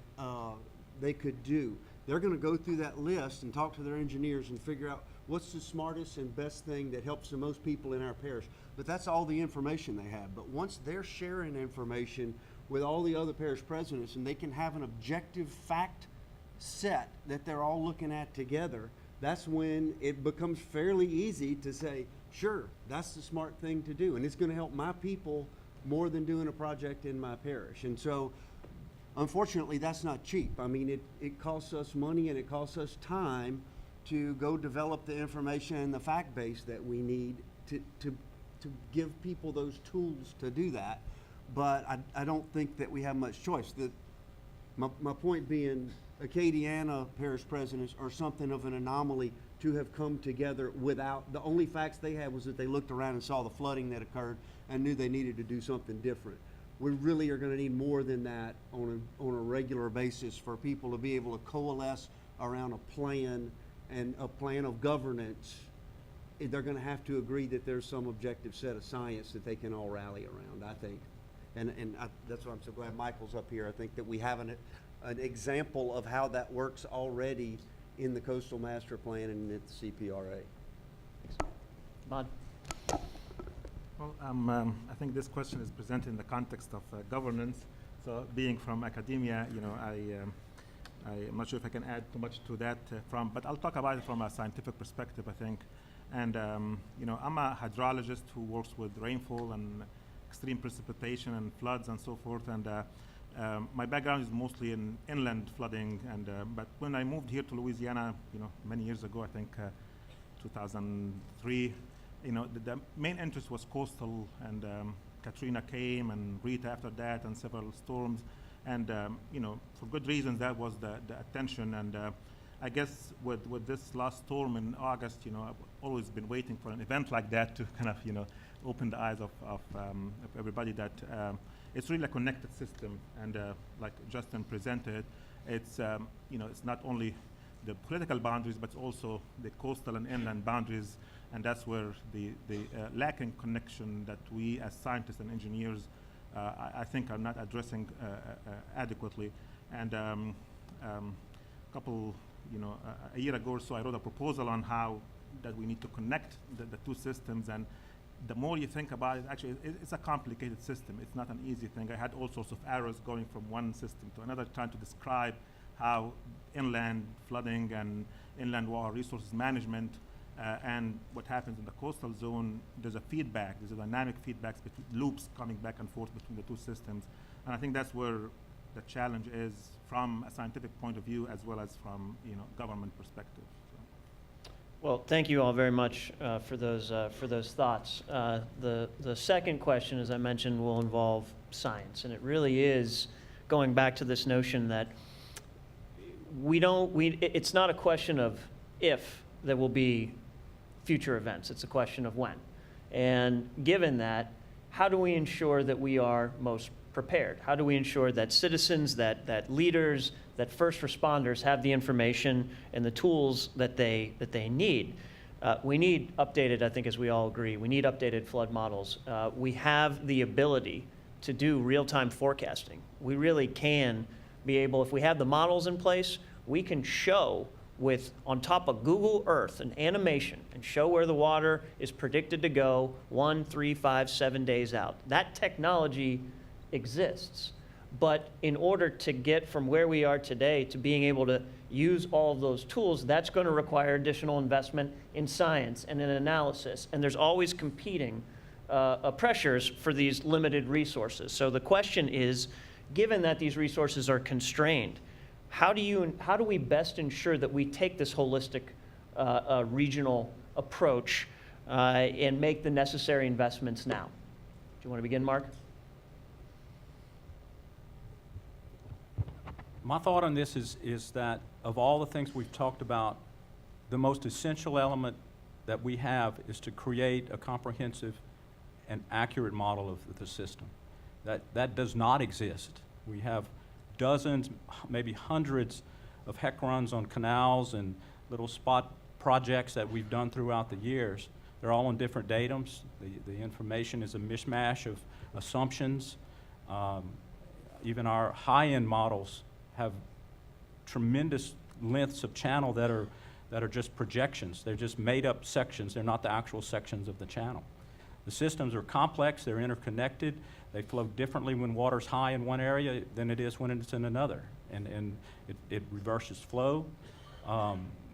they could do. They're going to go through that list and talk to their engineers and figure out what's the smartest and best thing that helps the most people in our parish. But that's all the information they have. But once they're sharing information with all the other parish presidents and they can have an objective fact set that they're all looking at together, that's when it becomes fairly easy to say, sure, that's the smart thing to do. And it's going to help my people more than doing a project in my parish. And so, unfortunately, that's not cheap. I mean, it costs us money and it costs us time to go develop the information and the fact base that we need to give people those tools to do that. But I don't think that we have much choice. My point being, Acadiana parish presidents are something of an anomaly to have come together without, the only facts they had was that they looked around and saw the flooding that occurred and knew they needed to do something different. We really are going to need more than that on a regular basis for people to be able to coalesce around a plan and a plan of governance. They're going to have to agree that there's some objective set of science that they can all rally around, I think. And that's why I'm so glad Michael's up here. I think that we have an example of how that works already in the Coastal Master Plan and at the CPRA. Bob? Well, I think this question is presented in the context of governance. So being from academia, you know, I'm not sure if I can add too much to that but I'll talk about it from a scientific perspective, I think. And, you know, I'm a hydrologist who works with rainfall and extreme precipitation and floods and so forth. And my background is mostly in inland flooding. And but when I moved here to Louisiana, you know, many years ago, I think 2003, you know, the main interest was coastal, and Katrina came and Rita after that and several storms. And, you know, for good reasons, that was the attention. And I guess with this last storm in August, you know, I've always been waiting for an event like that to kind of, you know, open the eyes of everybody that it's really a connected system. And like Justin presented, it's, you know, it's not only the political boundaries, but also the coastal and inland boundaries. And that's where the lacking connection that we as scientists and engineers, I think, are not addressing adequately. And a year ago or so, I wrote a proposal on how that we need to connect the two systems. And the more you think about it, actually, it's a complicated system. It's not an easy thing. I had all sorts of arrows going from one system to another, trying to describe how inland flooding and inland water resources management and what happens in the coastal zone, there's a feedback, there's a dynamic feedback, loops coming back and forth between the two systems. And I think that's where the challenge is from a scientific point of view as well as from, you know, government perspective. So. Well, thank you all very much for those thoughts. The second question, as I mentioned, will involve science, and it really is going back to this notion that it's not a question of if there will be future events, it's a question of when. And given that, how do we ensure that we are most prepared? How do we ensure that citizens, that leaders, that first responders have the information and the tools that they need? We need updated, I think as we all agree, we need updated flood models. We have the ability to do real-time forecasting. We really can be able, if we have the models in place, we can show on top of Google Earth, an animation, and show where the water is predicted to go 1, 3, 5, 7 days out. That technology exists. But in order to get from where we are today to being able to use all of those tools, that's going to require additional investment in science and in analysis. And there's always competing pressures for these limited resources. So the question is, given that these resources are constrained, how do we best ensure that we take this holistic regional approach and make the necessary investments now? Do you want to begin, Mark? My thought on this is that of all the things we've talked about, the most essential element that we have is to create a comprehensive and accurate model of the system. That does not exist. We have dozens, maybe hundreds of HEC runs on canals and little spot projects that we've done throughout the years. They're all on different datums. The information is a mishmash of assumptions. Even our high-end models have tremendous lengths of channel that are just projections. They're just made-up sections. They're not the actual sections of the channel. The systems are complex. They're interconnected. They flow differently when water's high in one area than it is when it's in another. And it reverses flow.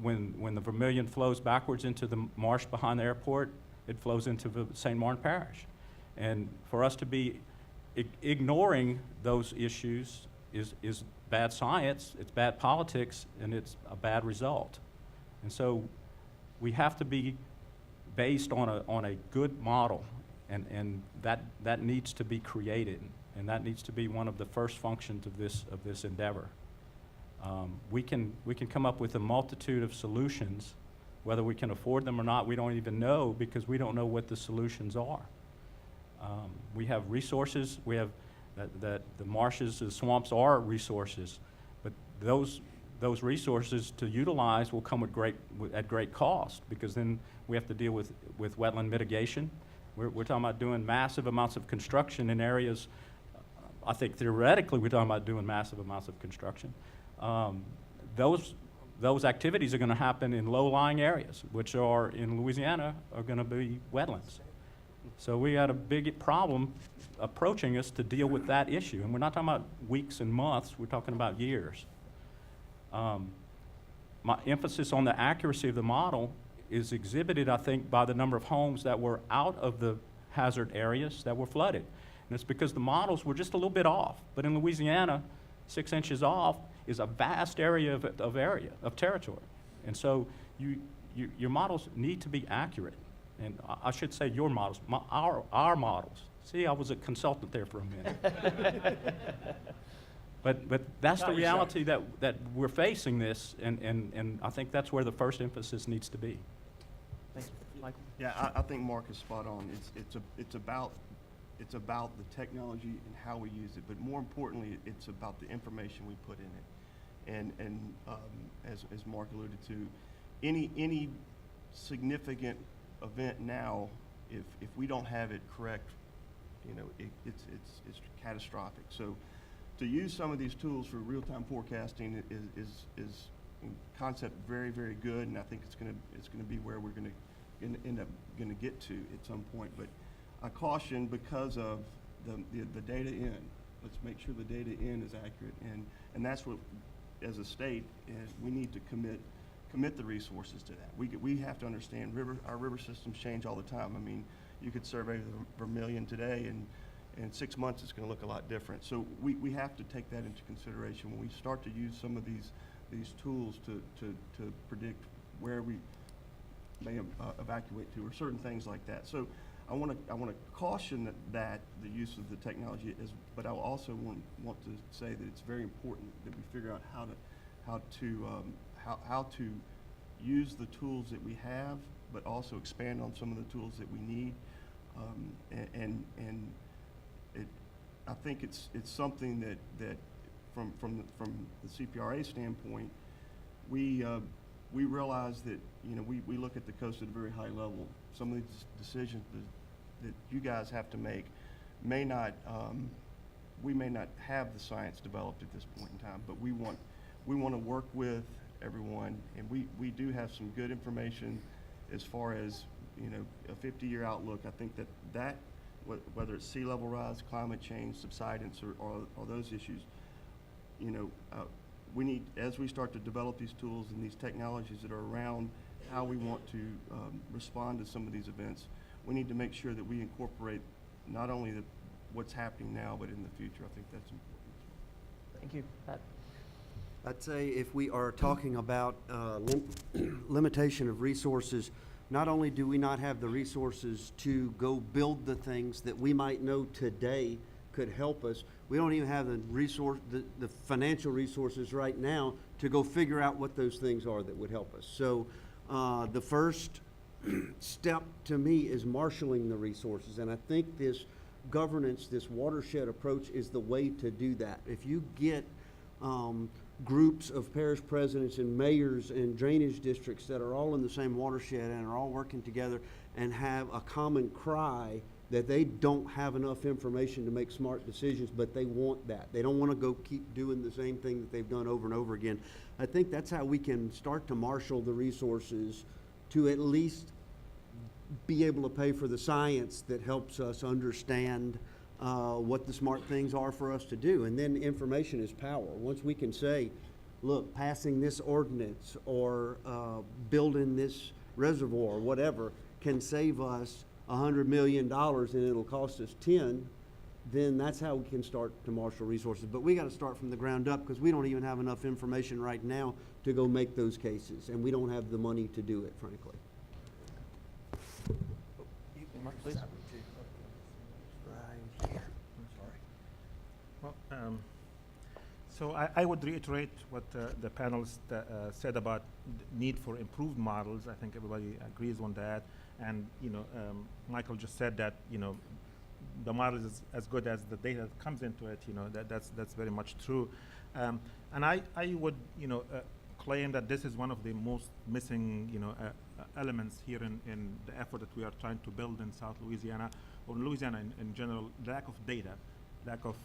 When the Vermilion flows backwards into the marsh behind the airport, it flows into the St. Martin Parish. And for us to be ignoring those issues is bad science, it's bad politics, and it's a bad result. And so we have to be based on a good model, and that needs to be created, and that needs to be one of the first functions of this endeavor. We can come up with a multitude of solutions. Whether we can afford them or not, we don't even know, because we don't know what the solutions are. We have resources. We have that the marshes, the swamps are resources, but those resources to utilize will come at great cost, because then we have to deal with wetland mitigation. We're talking about doing massive amounts of construction in areas. I think theoretically we're talking about doing massive amounts of construction. Those activities are going to happen in low-lying areas, which are in Louisiana are going to be wetlands. So we got a big problem approaching us to deal with that issue, and we're not talking about weeks and months. We're talking about years. My emphasis on the accuracy of the model is exhibited, I think, by the number of homes that were out of the hazard areas that were flooded. And it's because the models were just a little bit off. But in Louisiana, 6 inches off is a vast area of territory. And so your models need to be accurate. And I should say your models, our models. See, I was a consultant there for a minute. But that's the reality that we're facing this, and I think that's where the first emphasis needs to be. Thanks, Michael. Yeah, I think Mark is spot on. It's about the technology and how we use it, but more importantly, it's about the information we put in it. And as Mark alluded to, any significant event now, if we don't have it correct, it's catastrophic. So to use some of these tools for real-time forecasting is in concept very, very good, and I think it's going to be where we're going to end up going to get to at some point. But I caution because of the data in. Let's make sure the data in is accurate, and that's what, as a state, we need to commit the resources to that. We have to understand our river systems change all the time. I mean, you could survey the Vermilion today, and in 6 months it's going to look a lot different. So we have to take that into consideration when we start to use some of these tools to predict where we evacuate to, or certain things like that. So I want to caution that the use of the technology is, but I also want to say that it's very important that we figure out how to use the tools that we have, but also expand on some of the tools that we need. I think it's something that from the CPRA standpoint, we realize that, you know, we look at the coast at a very high level. Some of these decisions that you guys have to make may not, we may not have the science developed at this point in time, but we want to work with everyone, and we do have some good information as far as, you know, a 50-year outlook. I think that whether it's sea level rise, climate change, subsidence, or those issues, you know, we need, as we start to develop these tools and these technologies that are around how we want to respond to some of these events, we need to make sure that we incorporate not only what's happening now, but in the future. I think that's important. Thank you. Pat? I'd say if we are talking about limitation of resources, not only do we not have the resources to go build the things that we might know today could help us, we don't even have the financial resources right now to go figure out what those things are that would help us. So the first step to me is marshaling the resources, and I think this governance, this watershed approach is the way to do that. If you get groups of parish presidents and mayors and drainage districts that are all in the same watershed and are all working together and have a common cry that they don't have enough information to make smart decisions, but they want that. They don't want to go keep doing the same thing that they've done over and over again. I think that's how we can start to marshal the resources to at least be able to pay for the science that helps us understand what the smart things are for us to do. And then information is power. Once we can say, look, passing this ordinance or building this reservoir or whatever can save us $100 million and it'll cost us 10, then that's how we can start to marshal resources. But we got to start from the ground up, because we don't even have enough information right now to go make those cases, and we don't have the money to do it, frankly. Mark, please. Well, so I would reiterate what the panelists said about the need for improved models. I think everybody agrees on that. And, you know, Michael just said that, you know, the model is as good as the data that comes into it. You know, that's very much true. And I would, you know, claim that this is one of the most missing, you know, elements here in the effort that we are trying to build in South Louisiana, or Louisiana in general. Lack of data, lack of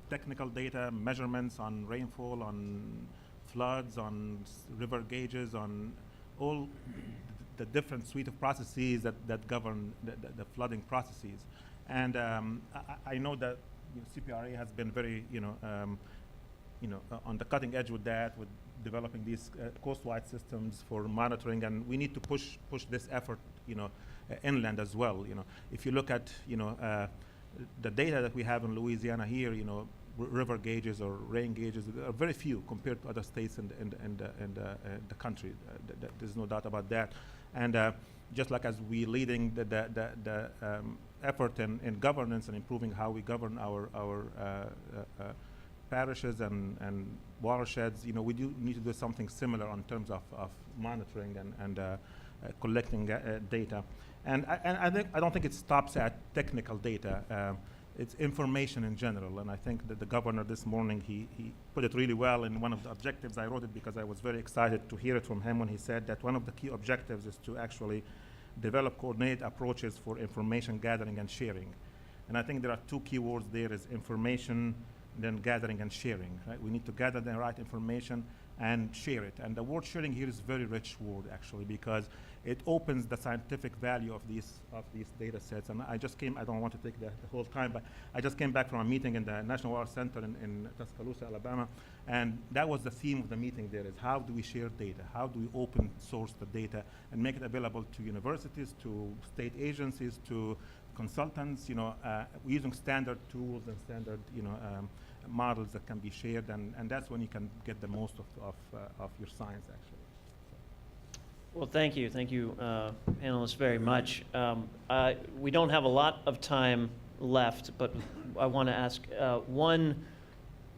technical data, measurements on rainfall, on floods, on river gauges, on all the different suite of processes that govern the flooding processes. And I know that, you know, CPRA has been very, on the cutting edge with that, with developing these coast-wide systems for monitoring, and we need to push this effort, you know, inland as well. You know, if you look at, you know, the data that we have in Louisiana here, you know, river gauges or rain gauges are very few compared to other states in the country. There's no doubt about that. And just like as we leading the effort in governance and improving how we govern our parishes and watersheds, you know, we do need to do something similar in terms of monitoring and collecting data. And I don't think it stops at technical data. It's information in general, and I think that the governor this morning, he put it really well in one of the objectives. I wrote it because I was very excited to hear it from him when he said that one of the key objectives is to actually develop coordinated approaches for information gathering and sharing. And I think there are two key words there, is information, then gathering and sharing, right? We need to gather the right information and share it. And the word sharing here is a very rich word, actually, because it opens the scientific value of these data sets. And I don't want to take the whole time, but I just came back from a meeting in the National Water Center in Tuscaloosa, Alabama, and that was the theme of the meeting there, is how do we share data? How do we open source the data and make it available to universities, to state agencies, to consultants, you know, using standard tools and standard, you know, models that can be shared, and that's when you can get the most of your science, actually. Well, thank you, panelists, very much. We don't have a lot of time left, but I want to ask one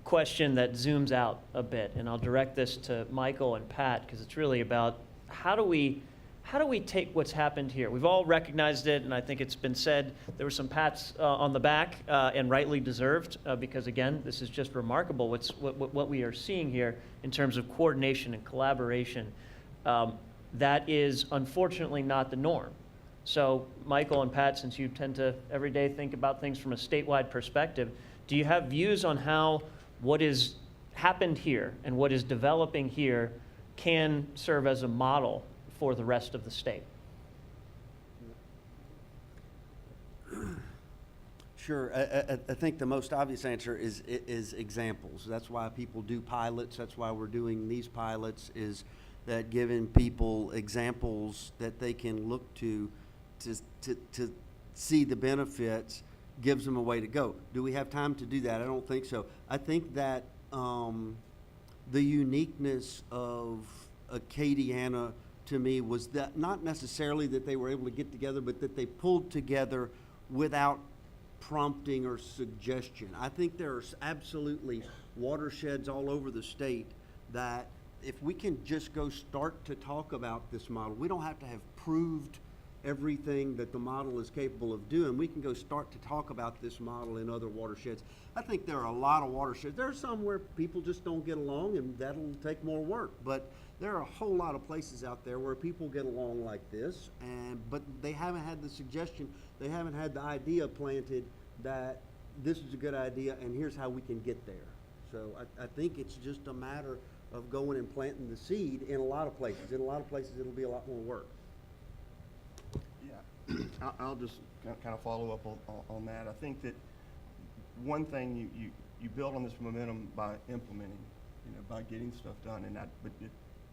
question that zooms out a bit, and I'll direct this to Michael and Pat, because it's really about how do we take what's happened here? We've all recognized it, and I think it's been said, there were some pats on the back, and rightly deserved, because again, this is just remarkable what we are seeing here in terms of coordination and collaboration. That is unfortunately not the norm. So Michael and Pat, since you tend to every day think about things from a statewide perspective, do you have views on how what is happened here and what is developing here can serve as a model for the rest of the state? Sure. I think the most obvious answer is examples. That's why people do pilots. That's why we're doing these pilots, is that giving people examples that they can look to see the benefits gives them a way to go. Do we have time to do that? I don't think so. I think that the uniqueness of Acadiana to me was that not necessarily that they were able to get together, but that they pulled together without prompting or suggestion. I think there are absolutely watersheds all over the state that if we can just go start to talk about this model, we don't have to have proved everything that the model is capable of doing. We can go start to talk about this model in other watersheds. I think there are a lot of watersheds. There are some where people just don't get along, and that'll take more work. But there are a whole lot of places out there where people get along like this, but they haven't had the suggestion, they haven't had the idea planted that this is a good idea and here's how we can get there. So I think it's just a matter of going and planting the seed in a lot of places. In a lot of places, it'll be a lot more work. Yeah, I'll just kind of follow up on that. I think that one thing you build on this momentum by implementing, by getting stuff done, and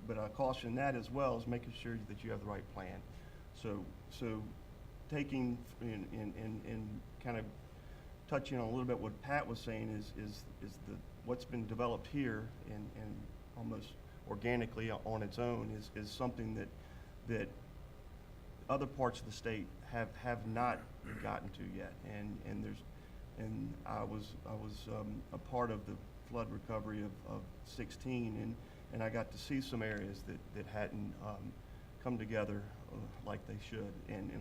but I caution that as well as making sure that you have the right plan. So taking and kind of touching on a little bit what Pat was saying is what's been developed here and almost organically on its own is something that other parts of the state have not gotten to yet, and I was a part of the flood recovery of 16, and I got to see some areas that hadn't come together like they should, and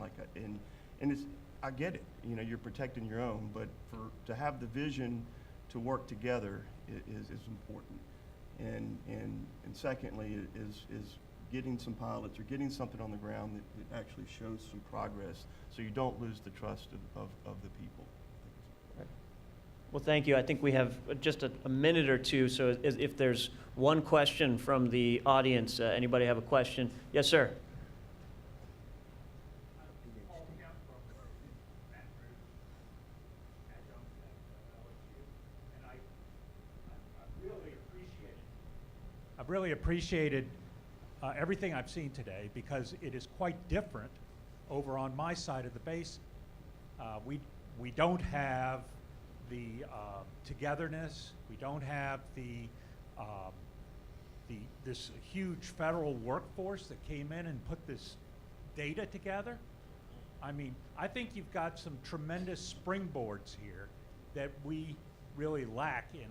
it's, I get it, you're protecting your own, but to have the vision to work together is important, and secondly is getting some pilots or getting something on the ground that actually shows some progress, so you don't lose the trust of the people. Well, thank you. I think we have just a minute or two, so if there's one question from the audience, anybody have a question? Yes, sir. I've really appreciated everything I've seen today, because it is quite different over on my side of the basin. We don't have the togetherness. We don't have this huge federal workforce that came in and put this data together. I mean, I think you've got some tremendous springboards here that we really lack in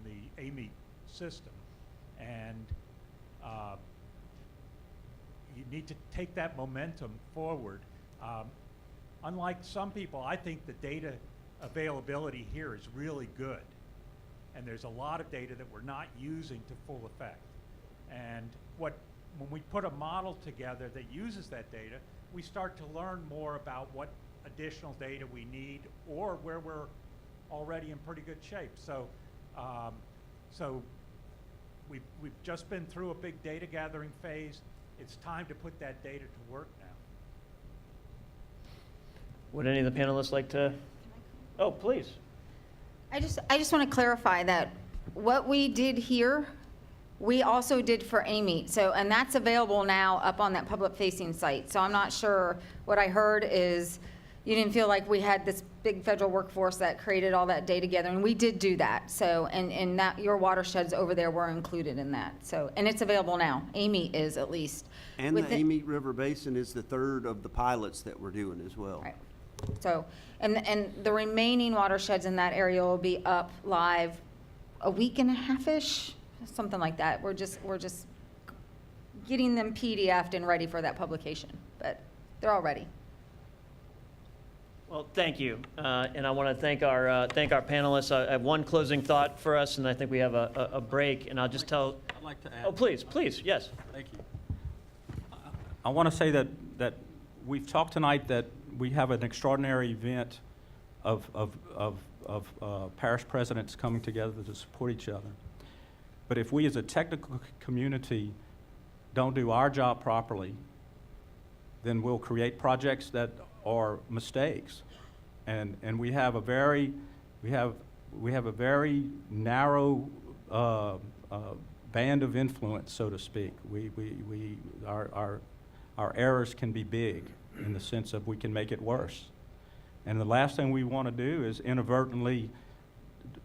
the AMET system, and you need to take that momentum forward. Unlike some people, I think the data availability here is really good, and there's a lot of data that we're not using to full effect. And when we put a model together that uses that data, we start to learn more about what additional data we need, or where we're already in pretty good shape. So we've just been through a big data gathering phase. It's time to put that data to work now. Would any of the panelists like to? Oh, please. I just want to clarify that what we did here, we also did for AMET. So, and that's available now up on that public facing site. So I'm not sure, what I heard is you didn't feel like we had this big federal workforce that created all that data together, and we did do that. So, and that your watersheds over there were included in that. So, and it's available now. Amy is at least. And the Within- Amite River Basin is the third of the pilots that we're doing as well. Right. So, and the remaining watersheds in that area will be up live a week and a half-ish, something like that. We're just getting them PDF'd and ready for that publication, but they're all ready. Well, thank you. And I want to thank our panelists. I have one closing thought for us, and I think we have a break, and I'll just tell. I'd like to add. Oh, please, yes. Thank you. I want to say that we've talked tonight that we have an extraordinary event of parish presidents coming together to support each other. But if we as a technical community don't do our job properly, then we'll create projects that are mistakes. And we have a very narrow band of influence, so to speak. Our errors can be big in the sense of we can make it worse. And the last thing we want to do is inadvertently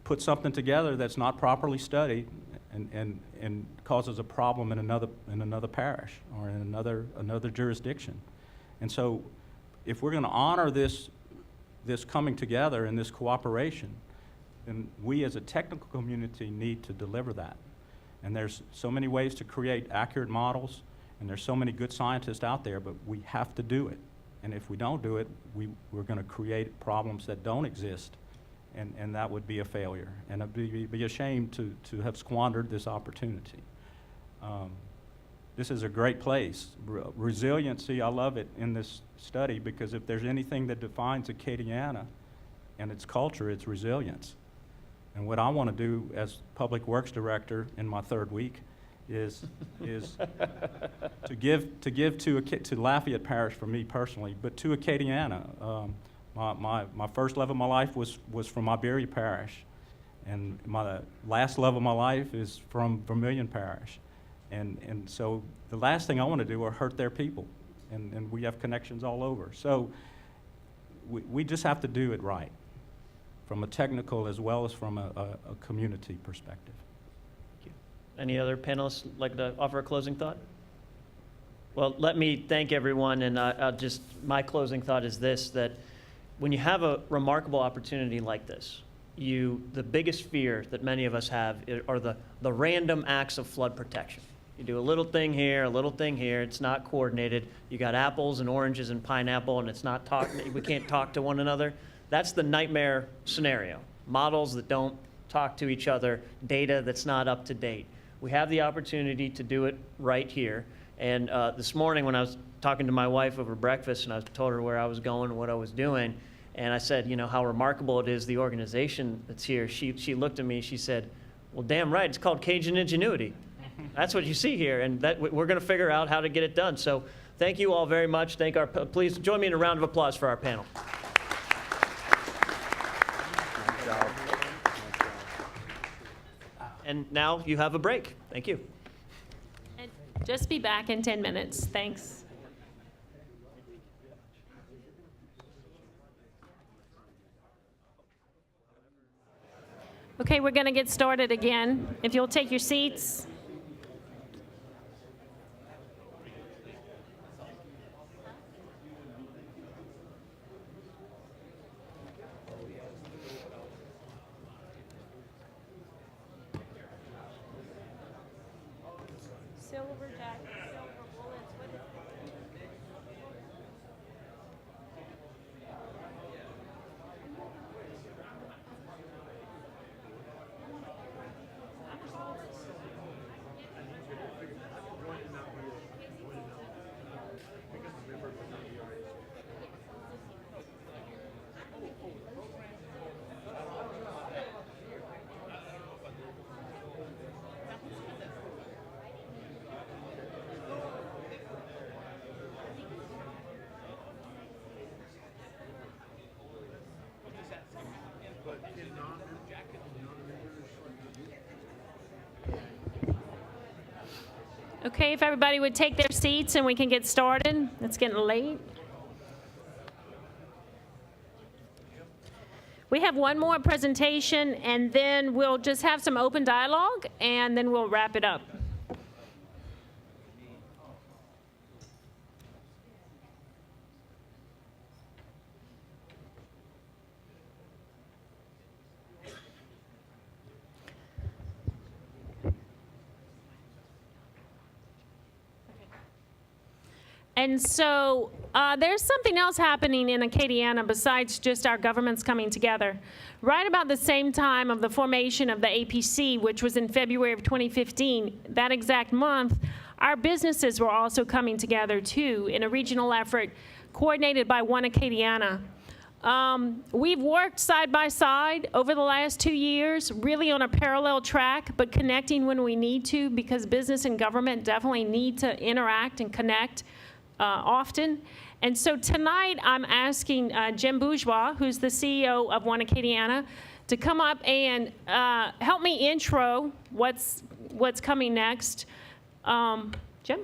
put something together that's not properly studied and causes a problem in another parish or in another jurisdiction. And so if we're going to honor this coming together and this cooperation, then we as a technical community need to deliver that. And there's so many ways to create accurate models, and there's so many good scientists out there, but we have to do it. And if we don't do it, we're going to create problems that don't exist, and that would be a failure. And I'd be ashamed to have squandered this opportunity. This is a great place. Resiliency, I love it in this study, because if there's anything that defines Acadiana and its culture, it's resilience. And what I want to do as Public Works Director in my third week is to give to Lafayette Parish for me personally, but to Acadiana. My first love of my life was from Iberia Parish, and my last love of my life is from Vermilion Parish. And so the last thing I want to do are hurt their people, and we have connections all over. So we just have to do it right, from a technical as well as from a community perspective. Thank you. Any other panelists like to offer a closing thought? Well, let me thank everyone, and my closing thought is this, that when you have a remarkable opportunity like this, the biggest fear that many of us have are the random acts of flood protection. You do a little thing here, a little thing here, it's not coordinated. You got apples and oranges and pineapple, and we can't talk to one another. That's the nightmare scenario. Models that don't talk to each other, data that's not up to date. We have the opportunity to do it right here. And this morning when I was talking to my wife over breakfast, and I told her where I was going and what I was doing, and I said, how remarkable it is, the organization that's here. She looked at me, she said, well, damn right, it's called Cajun Ingenuity. That's what you see here, and we're going to figure out how to get it done. So thank you all very much. Please join me in a round of applause for our panel. And now you have a break. Thank you. And just be back in 10 minutes. Thanks. Okay, we're going to get started again. If you'll take your seats. Silver jacket, silver bullets, what is it? Okay, if everybody would take their seats and we can get started. It's getting late. We have one more presentation, and then we'll just have some open dialogue, and then we'll wrap it up. And so there's something else happening in Acadiana besides just our governments coming together. Right about the same time of the formation of the APC, which was in February of 2015, that exact month, our businesses were also coming together too in a regional effort coordinated by One Acadiana. We've worked side by side over the last 2 years, really on a parallel track, but connecting when we need to, because business and government definitely need to interact and connect often. And so tonight I'm asking Jim Bourgeois, who's the CEO of One Acadiana, to come up and help me intro what's coming next. Jim?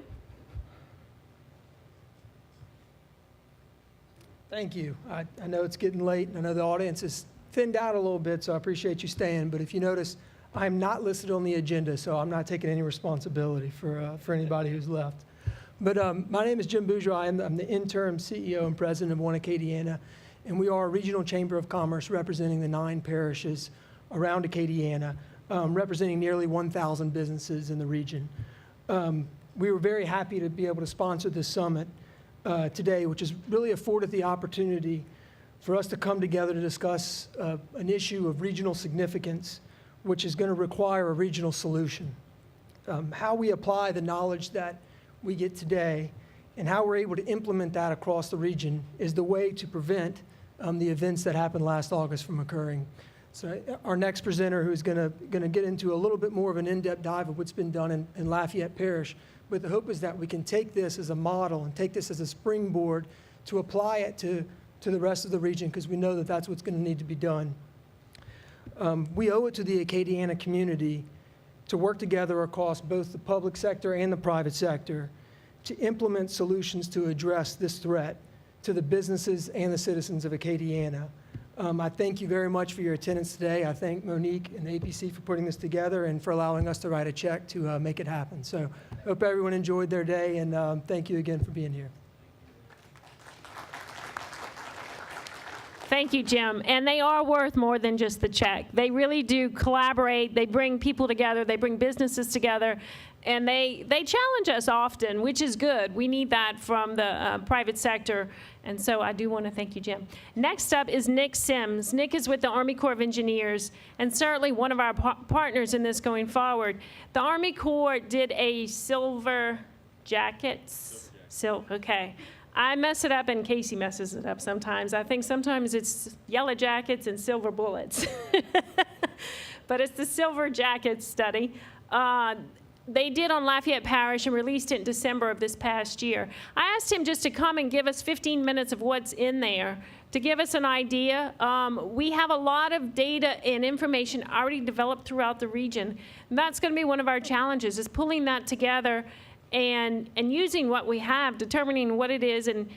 Thank you. I know it's getting late, and I know the audience is thinned out a little bit, so I appreciate you staying. But if you notice, I'm not listed on the agenda, so I'm not taking any responsibility for anybody who's left. But my name is Jim Bourgeois. I'm the interim CEO and president of One Acadiana, and we are a regional chamber of commerce representing the 9 parishes around Acadiana, representing nearly 1,000 businesses in the region. We were very happy to be able to sponsor this summit today, which has really afforded the opportunity for us to come together to discuss an issue of regional significance, which is going to require a regional solution. How we apply the knowledge that we get today and how we're able to implement that across the region is the way to prevent the events that happened last August from occurring. So our next presenter, who's going to get into a little bit more of an in-depth dive of what's been done in Lafayette Parish, but the hope is that we can take this as a model and take this as a springboard to apply it to the rest of the region, because we know that that's what's going to need to be done. We owe it to the Acadiana community to work together across both the public sector and the private sector to implement solutions to address this threat to the businesses and the citizens of Acadiana. I thank you very much for your attendance today. I thank Monique and the APC for putting this together and for allowing us to write a check to make it happen. So I hope everyone enjoyed their day, and thank you again for being here. Thank you, Jim. And they are worth more than just the check. They really do collaborate. They bring people together. They bring businesses together. And they challenge us often, which is good. We need that from the private sector. And so I do want to thank you, Jim. Next up is Nick Sims. Nick is with the Army Corps of Engineers and certainly one of our partners in this going forward. The Army Corps did a silver jackets. Okay. I mess it up and Casey messes it up sometimes. I think sometimes it's yellow jackets and silver bullets. But it's the silver jackets study. They did on Lafayette Parish and released it in December of this past year. I asked him just to come and give us 15 minutes of what's in there to give us an idea. We have a lot of data and information already developed throughout the region. And that's going to be one of our challenges, is pulling that together and using what we have, determining what it is and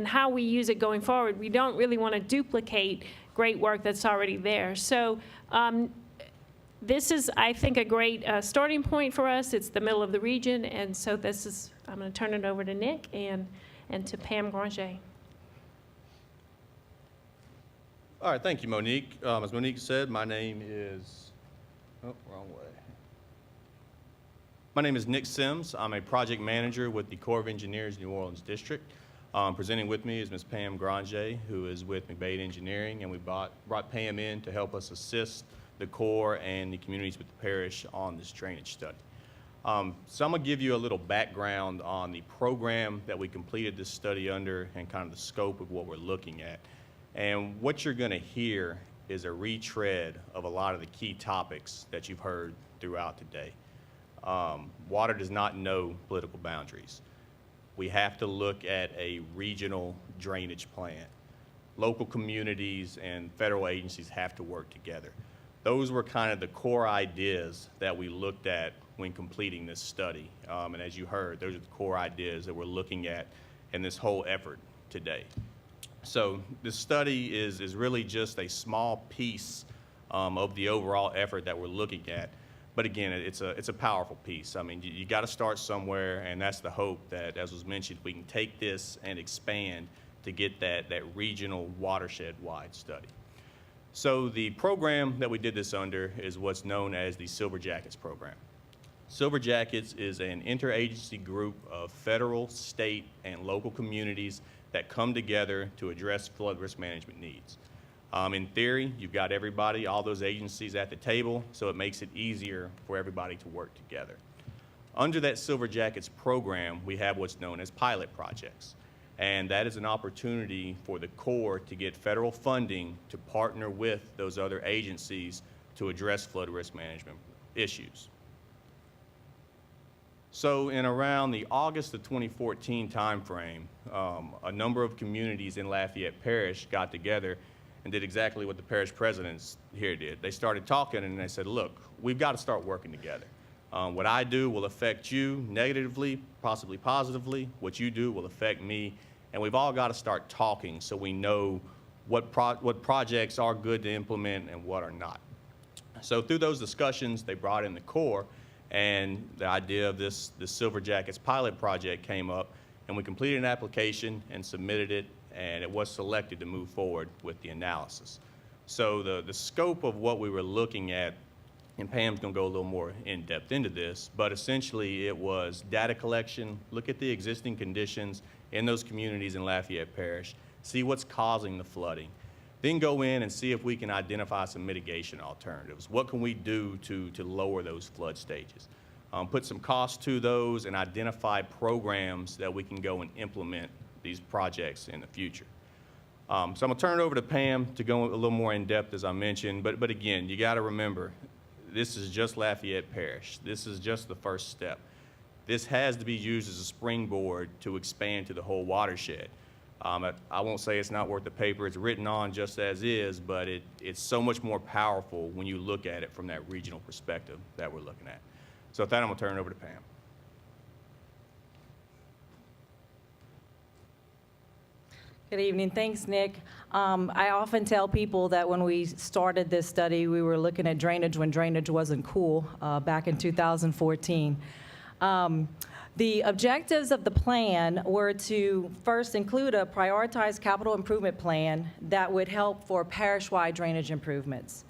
how we use it going forward. We don't really want to duplicate great work that's already there. So this is, I think, a great starting point for us. It's the middle of the region, and so this is, I'm going to turn it over to Nick and to Pam Granger. All right, thank you, Monique. As Monique said, my name is, wrong way. My name is Nick Sims. I'm a project manager with the Corps of Engineers New Orleans District. Presenting with me is Ms. Pam Granger, who is with McBade Engineering, and we brought Pam in to help us assist the Corps and the communities with the parish on this drainage study. So I'm going to give you a little background on the program that we completed this study under and kind of the scope of what we're looking at. And what you're going to hear is a retread of a lot of the key topics that you've heard throughout today. Water does not know political boundaries. We have to look at a regional drainage plan. Local communities and federal agencies have to work together. Those were kind of the core ideas that we looked at when completing this study. And as you heard, those are the core ideas that we're looking at in this whole effort today. So this study is really just a small piece of the overall effort that we're looking at. But again, it's a powerful piece. I mean, you got to start somewhere, and that's the hope that, as was mentioned, we can take this and expand to get that regional watershed-wide study. So the program that we did this under is what's known as the Silver Jackets program. Silver Jackets is an interagency group of federal, state, and local communities that come together to address flood risk management needs. In theory, you've got everybody, all those agencies at the table, so it makes it easier for everybody to work together. Under that Silver Jackets program, we have what's known as pilot projects. And that is an opportunity for the Corps to get federal funding to partner with those other agencies to address flood risk management issues. So in around the August of 2014 timeframe, a number of communities in Lafayette Parish got together and did exactly what the parish presidents here did. They started talking and they said, look, we've got to start working together. What I do will affect you negatively, possibly positively. What you do will affect me. And we've all got to start talking so we know what projects are good to implement and what are not. So through those discussions, they brought in the Corps, and the idea of this Silver Jackets pilot project came up, and we completed an application and submitted it, and it was selected to move forward with the analysis. So the scope of what we were looking at, and Pam's going to go a little more in depth into this, but essentially it was data collection, look at the existing conditions in those communities in Lafayette Parish, see what's causing the flooding, then go in and see if we can identify some mitigation alternatives. What can we do to lower those flood stages? Put some cost to those and identify programs that we can go and implement these projects in the future. So I'm going to turn it over to Pam to go a little more in depth, as I mentioned, but again, you got to remember, this is just Lafayette Parish. This is just the first step. This has to be used as a springboard to expand to the whole watershed. I won't say it's not worth the paper it's written on just as is, but it's so much more powerful when you look at it from that regional perspective that we're looking at. So with that, I'm going to turn it over to Pam. Good evening. Thanks, Nick. I often tell people that when we started this study, we were looking at drainage when drainage wasn't cool back in 2014. The objectives of the plan were to first include a prioritized capital improvement plan that would help for parish-wide drainage improvements,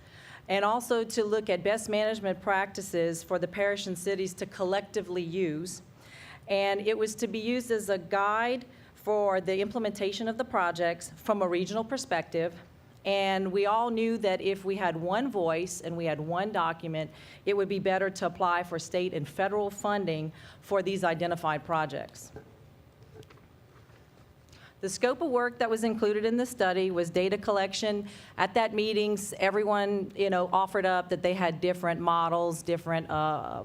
and also to look at best management practices for the parish and cities to collectively use. And it was to be used as a guide for the implementation of the projects from a regional perspective. And we all knew that if we had one voice and we had one document, it would be better to apply for state and federal funding for these identified projects. The scope of work that was included in the study was data collection. At that meetings, everyone, offered up that they had different models, different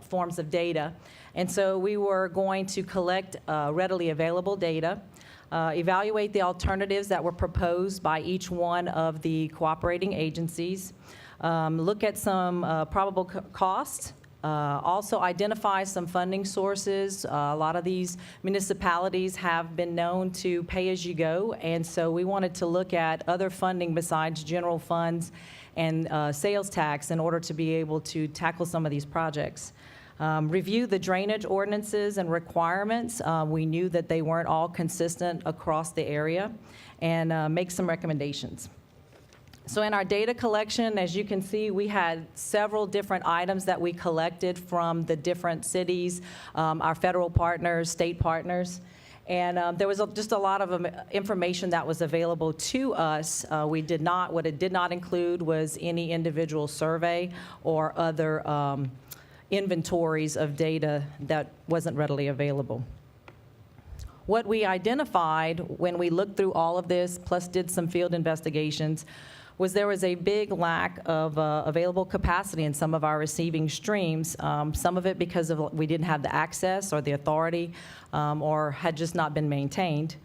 forms of data. And so we were going to collect readily available data, evaluate the alternatives that were proposed by each one of the cooperating agencies, look at some probable costs, also identify some funding sources. A lot of these municipalities have been known to pay as you go, and so we wanted to look at other funding besides general funds and sales tax in order to be able to tackle some of these projects. Review the drainage ordinances and requirements. We knew that they weren't all consistent across the area, and make some recommendations. So in our data collection, as you can see, we had several different items that we collected from the different cities, our federal partners, state partners. And there was just a lot of information that was available to us. What it did not include was any individual survey or other inventories of data that wasn't readily available. What we identified when we looked through all of this, plus did some field investigations, was there was a big lack of available capacity in some of our receiving streams, some of it because we didn't have the access or the authority, or had just not been maintained.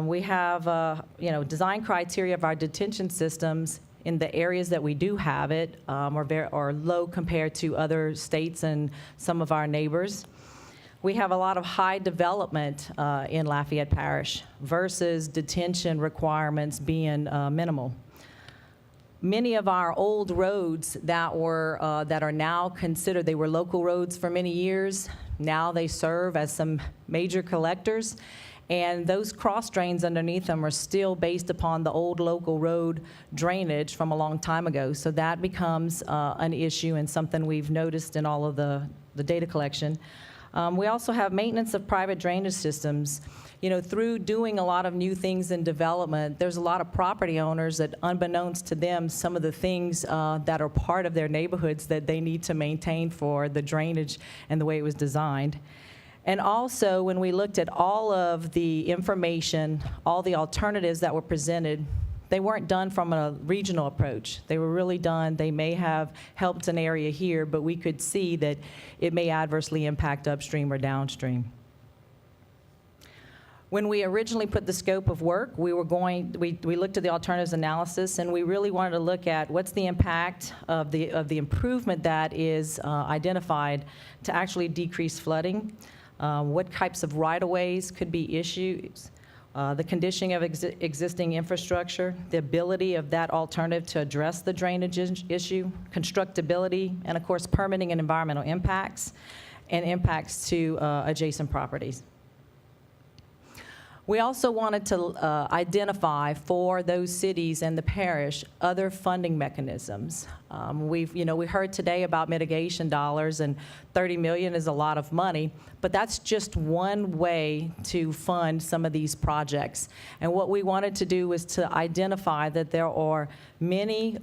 We have design criteria of our detention systems in the areas that we do have it, are low compared to other states and some of our neighbors. we have a lot of high development in Lafayette Parish versus detention requirements being minimal. Many of our old roads that are now considered, they were local roads for many years, now they serve as some major collectors, and those cross drains underneath them are still based upon the old local road drainage from a long time ago. So that becomes an issue and something we've noticed in all of the data collection. We also have maintenance of private drainage systems. You know, through doing a lot of new things in development, there's a lot of property owners that, unbeknownst to them, some of the things that are part of their neighborhoods that they need to maintain for the drainage and the way it was designed. And also, when we looked at all of the information, all the alternatives that were presented, they weren't done from a regional approach. They were really done, they may have helped an area here, but we could see that it may adversely impact upstream or downstream. When we originally put the scope of work, we looked at the alternatives analysis, and we really wanted to look at what's the impact of the improvement that is identified to actually decrease flooding, what types of right-of-ways could be issues, the conditioning of existing infrastructure, the ability of that alternative to address the drainage issue, constructability, and of course permitting and environmental impacts, and impacts to adjacent properties. We also wanted to identify for those cities and the parish other funding mechanisms. We heard today about mitigation dollars, and $30 million is a lot of money, but that's just one way to fund some of these projects. And what we wanted to do was to identify that there are many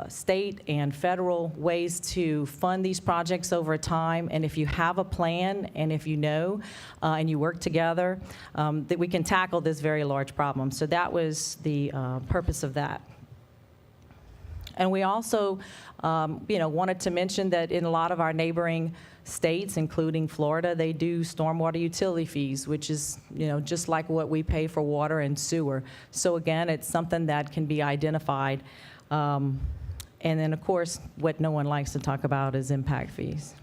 state and federal ways to fund these projects over time, and if you have a plan and if you know and you work together, that we can tackle this very large problem. So that was the purpose of that. And we also wanted to mention that in a lot of our neighboring states, including Florida, they do stormwater utility fees, which is just like what we pay for water and sewer. So again, it's something that can be identified. And then, of course, what no one likes to talk about is impact fees.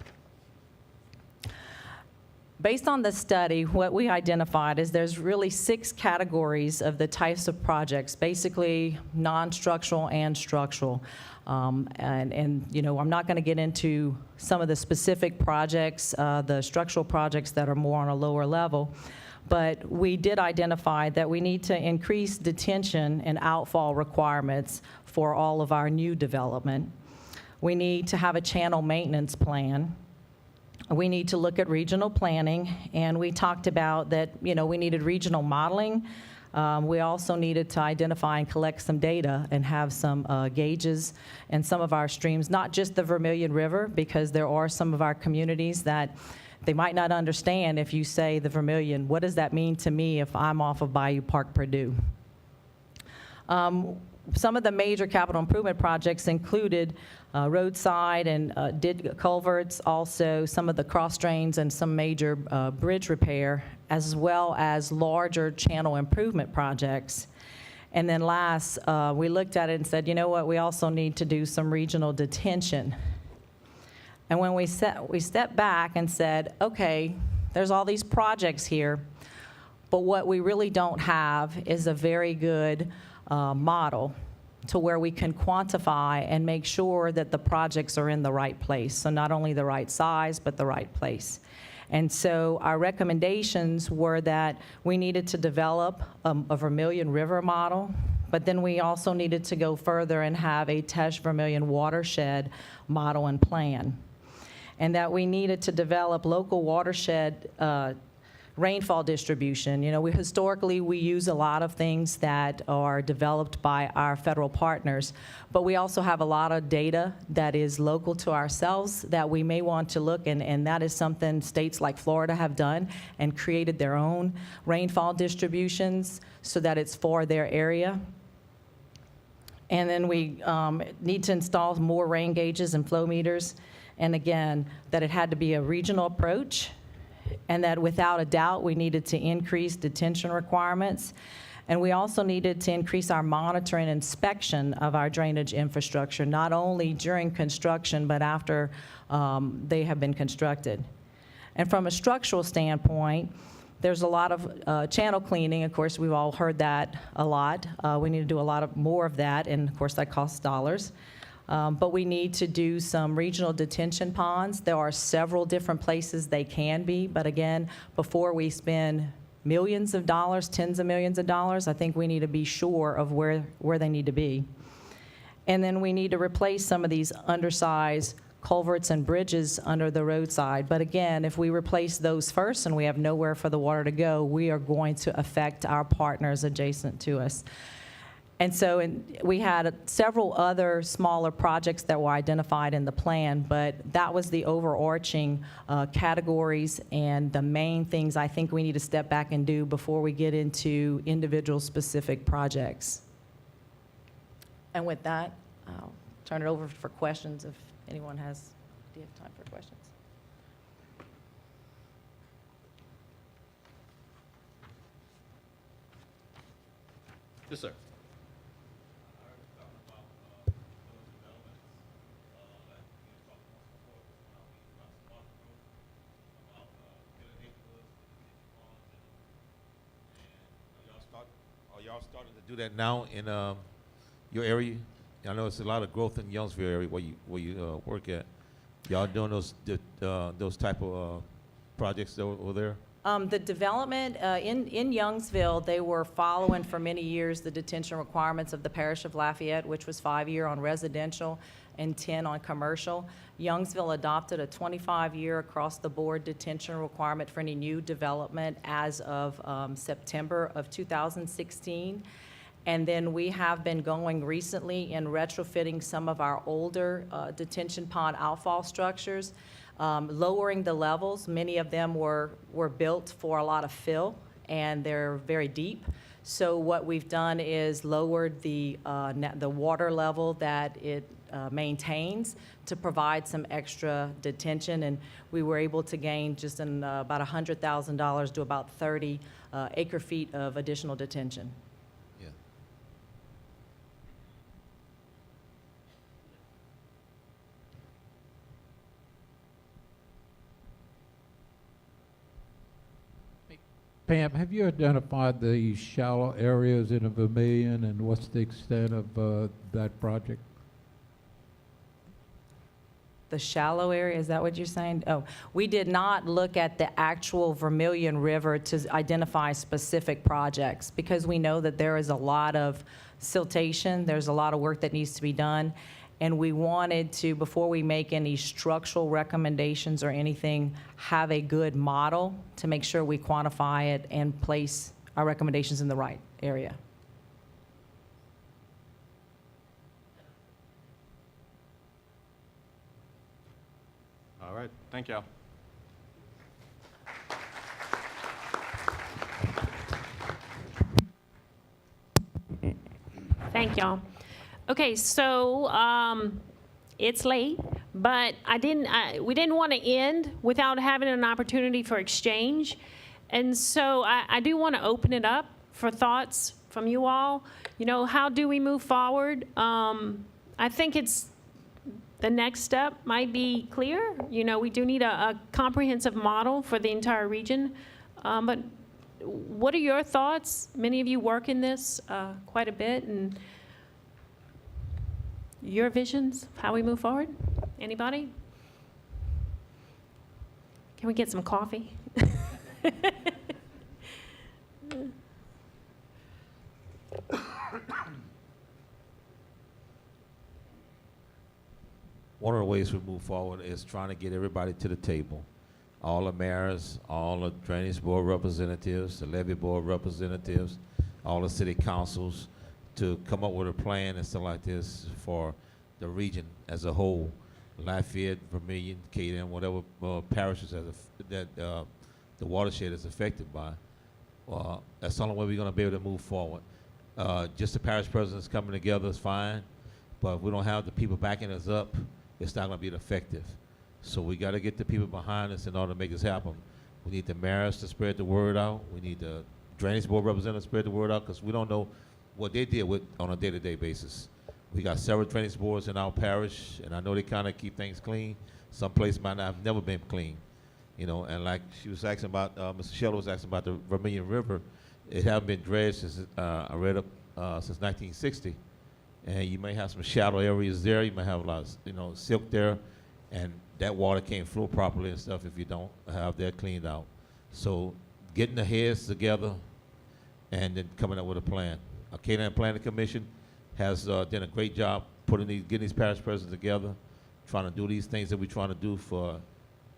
Based on the study, what we identified is there's really 6 categories of the types of projects, basically non-structural and structural. I'm not going to get into some of the specific projects, the structural projects that are more on a lower level, but we did identify that we need to increase detention and outfall requirements for all of our new development. We need to have a channel maintenance plan. We need to look at regional planning, and we talked about that, we needed regional modeling. We also needed to identify and collect some data and have some gauges in some of our streams, not just the Vermilion River, because there are some of our communities that they might not understand if you say the Vermilion, what does that mean to me if I'm off of Bayou Park, Purdue? Some of the major capital improvement projects included roadside and did culverts, also some of the cross drains and some major bridge repair, as well as larger channel improvement projects. And then last, we looked at it and said, you know what, we also need to do some regional detention. And when we stepped back and said, okay, there's all these projects here, but what we really don't have is a very good model to where we can quantify and make sure that the projects are in the right place. So not only the right size, but the right place. And so our recommendations were that we needed to develop a Vermilion River model, but then we also needed to go further and have a Teche Vermilion watershed model and plan. And that we needed to develop local watershed rainfall distribution. Historically, we use a lot of things that are developed by our federal partners, but we also have a lot of data that is local to ourselves that we may want to look, and that is something states like Florida have done and created their own rainfall distributions so that it's for their area. And then we need to install more rain gauges and flow meters, and again, that it had to be a regional approach, and that without a doubt we needed to increase detention requirements. And we also needed to increase our monitoring and inspection of our drainage infrastructure, not only during construction, but after they have been constructed. And from a structural standpoint, there's a lot of channel cleaning. Of course, we've all heard that a lot. We need to do a lot more of that, and of course, that costs dollars. But we need to do some regional detention ponds. There are several different places they can be, but again, before we spend millions of dollars, tens of millions of dollars, I think we need to be sure of where they need to be. And then we need to replace some of these undersized culverts and bridges under the roadside. But again, if we replace those first and we have nowhere for the water to go, we are going to affect our partners adjacent to us. And so we had several other smaller projects that were identified in the plan, but that was the overarching categories and the main things I think we need to step back and do before we get into individual specific projects. And with that, I'll turn it over for questions if anyone has. Do you have time for questions? Yes, sir. Are y'all starting to do that now in your area? I know it's a lot of growth in Youngsville area where you work at. Y'all doing those type of projects over there? The development in Youngsville, they were following for many years the detention requirements of the parish of Lafayette, which was 5-year on residential and 10 on commercial. Youngsville adopted a 25-year across-the-board detention requirement for any new development as of September of 2016. And then we have been going recently in retrofitting some of our older detention pond outfall structures, lowering the levels. Many of them were built for a lot of fill, and they're very deep. So what we've done is lowered the water level that it maintains to provide some extra detention, and we were able to gain just in about $100,000 to about 30 acre-feet of additional detention. Pam, have you identified the shallow areas in the Vermilion, and what's the extent of that project? The shallow area, is that what you're saying? Oh, we did not look at the actual Vermilion River to identify specific projects because we know that there is a lot of siltation, there's a lot of work that needs to be done, and we wanted to, before we make any structural recommendations or anything, have a good model to make sure we quantify it and place our recommendations in the right area. All right, thank y'all. Thank y'all. Okay, so it's late, but we didn't want to end without having an opportunity for exchange. And so I do want to open it up for thoughts from you all. You know, how do we move forward? I think the next step might be clear. You know, we do need a comprehensive model for the entire region. But what are your thoughts? Many of you work in this quite a bit, and your visions, how we move forward? Anybody? Can we get some coffee? One of the ways we move forward is trying to get everybody to the table. All the mayors, all the drainage board representatives, the levee board representatives, all the city councils, to come up with a plan and stuff like this for the region as a whole. Lafayette, Vermilion, Caden, whatever parishes that the watershed is affected by. That's the only way we're going to be able to move forward. Just the parish presidents coming together is fine, but if we don't have the people backing us up, it's not going to be effective. So we got to get the people behind us in order to make this happen. We need the mayors to spread the word out. We need the drainage board representatives to spread the word out, because we don't know what they deal with on a day-to-day basis. We got several drainage boards in our parish, and I know they kind of keep things clean. Some places might not have never been clean. you know, and like she was asking about, Mr. Sheller was asking about the Vermilion River, it hasn't been dredged since, I read up, since 1960. And you may have some shallow areas there, you may have a lot of, you know, silt there, and that water can't flow properly and stuff if you don't have that cleaned out. So getting the heads together and then coming up with a plan. Our K-9 Planning Commission has done a great job getting these parish presidents together, trying to do these things that we're trying to do for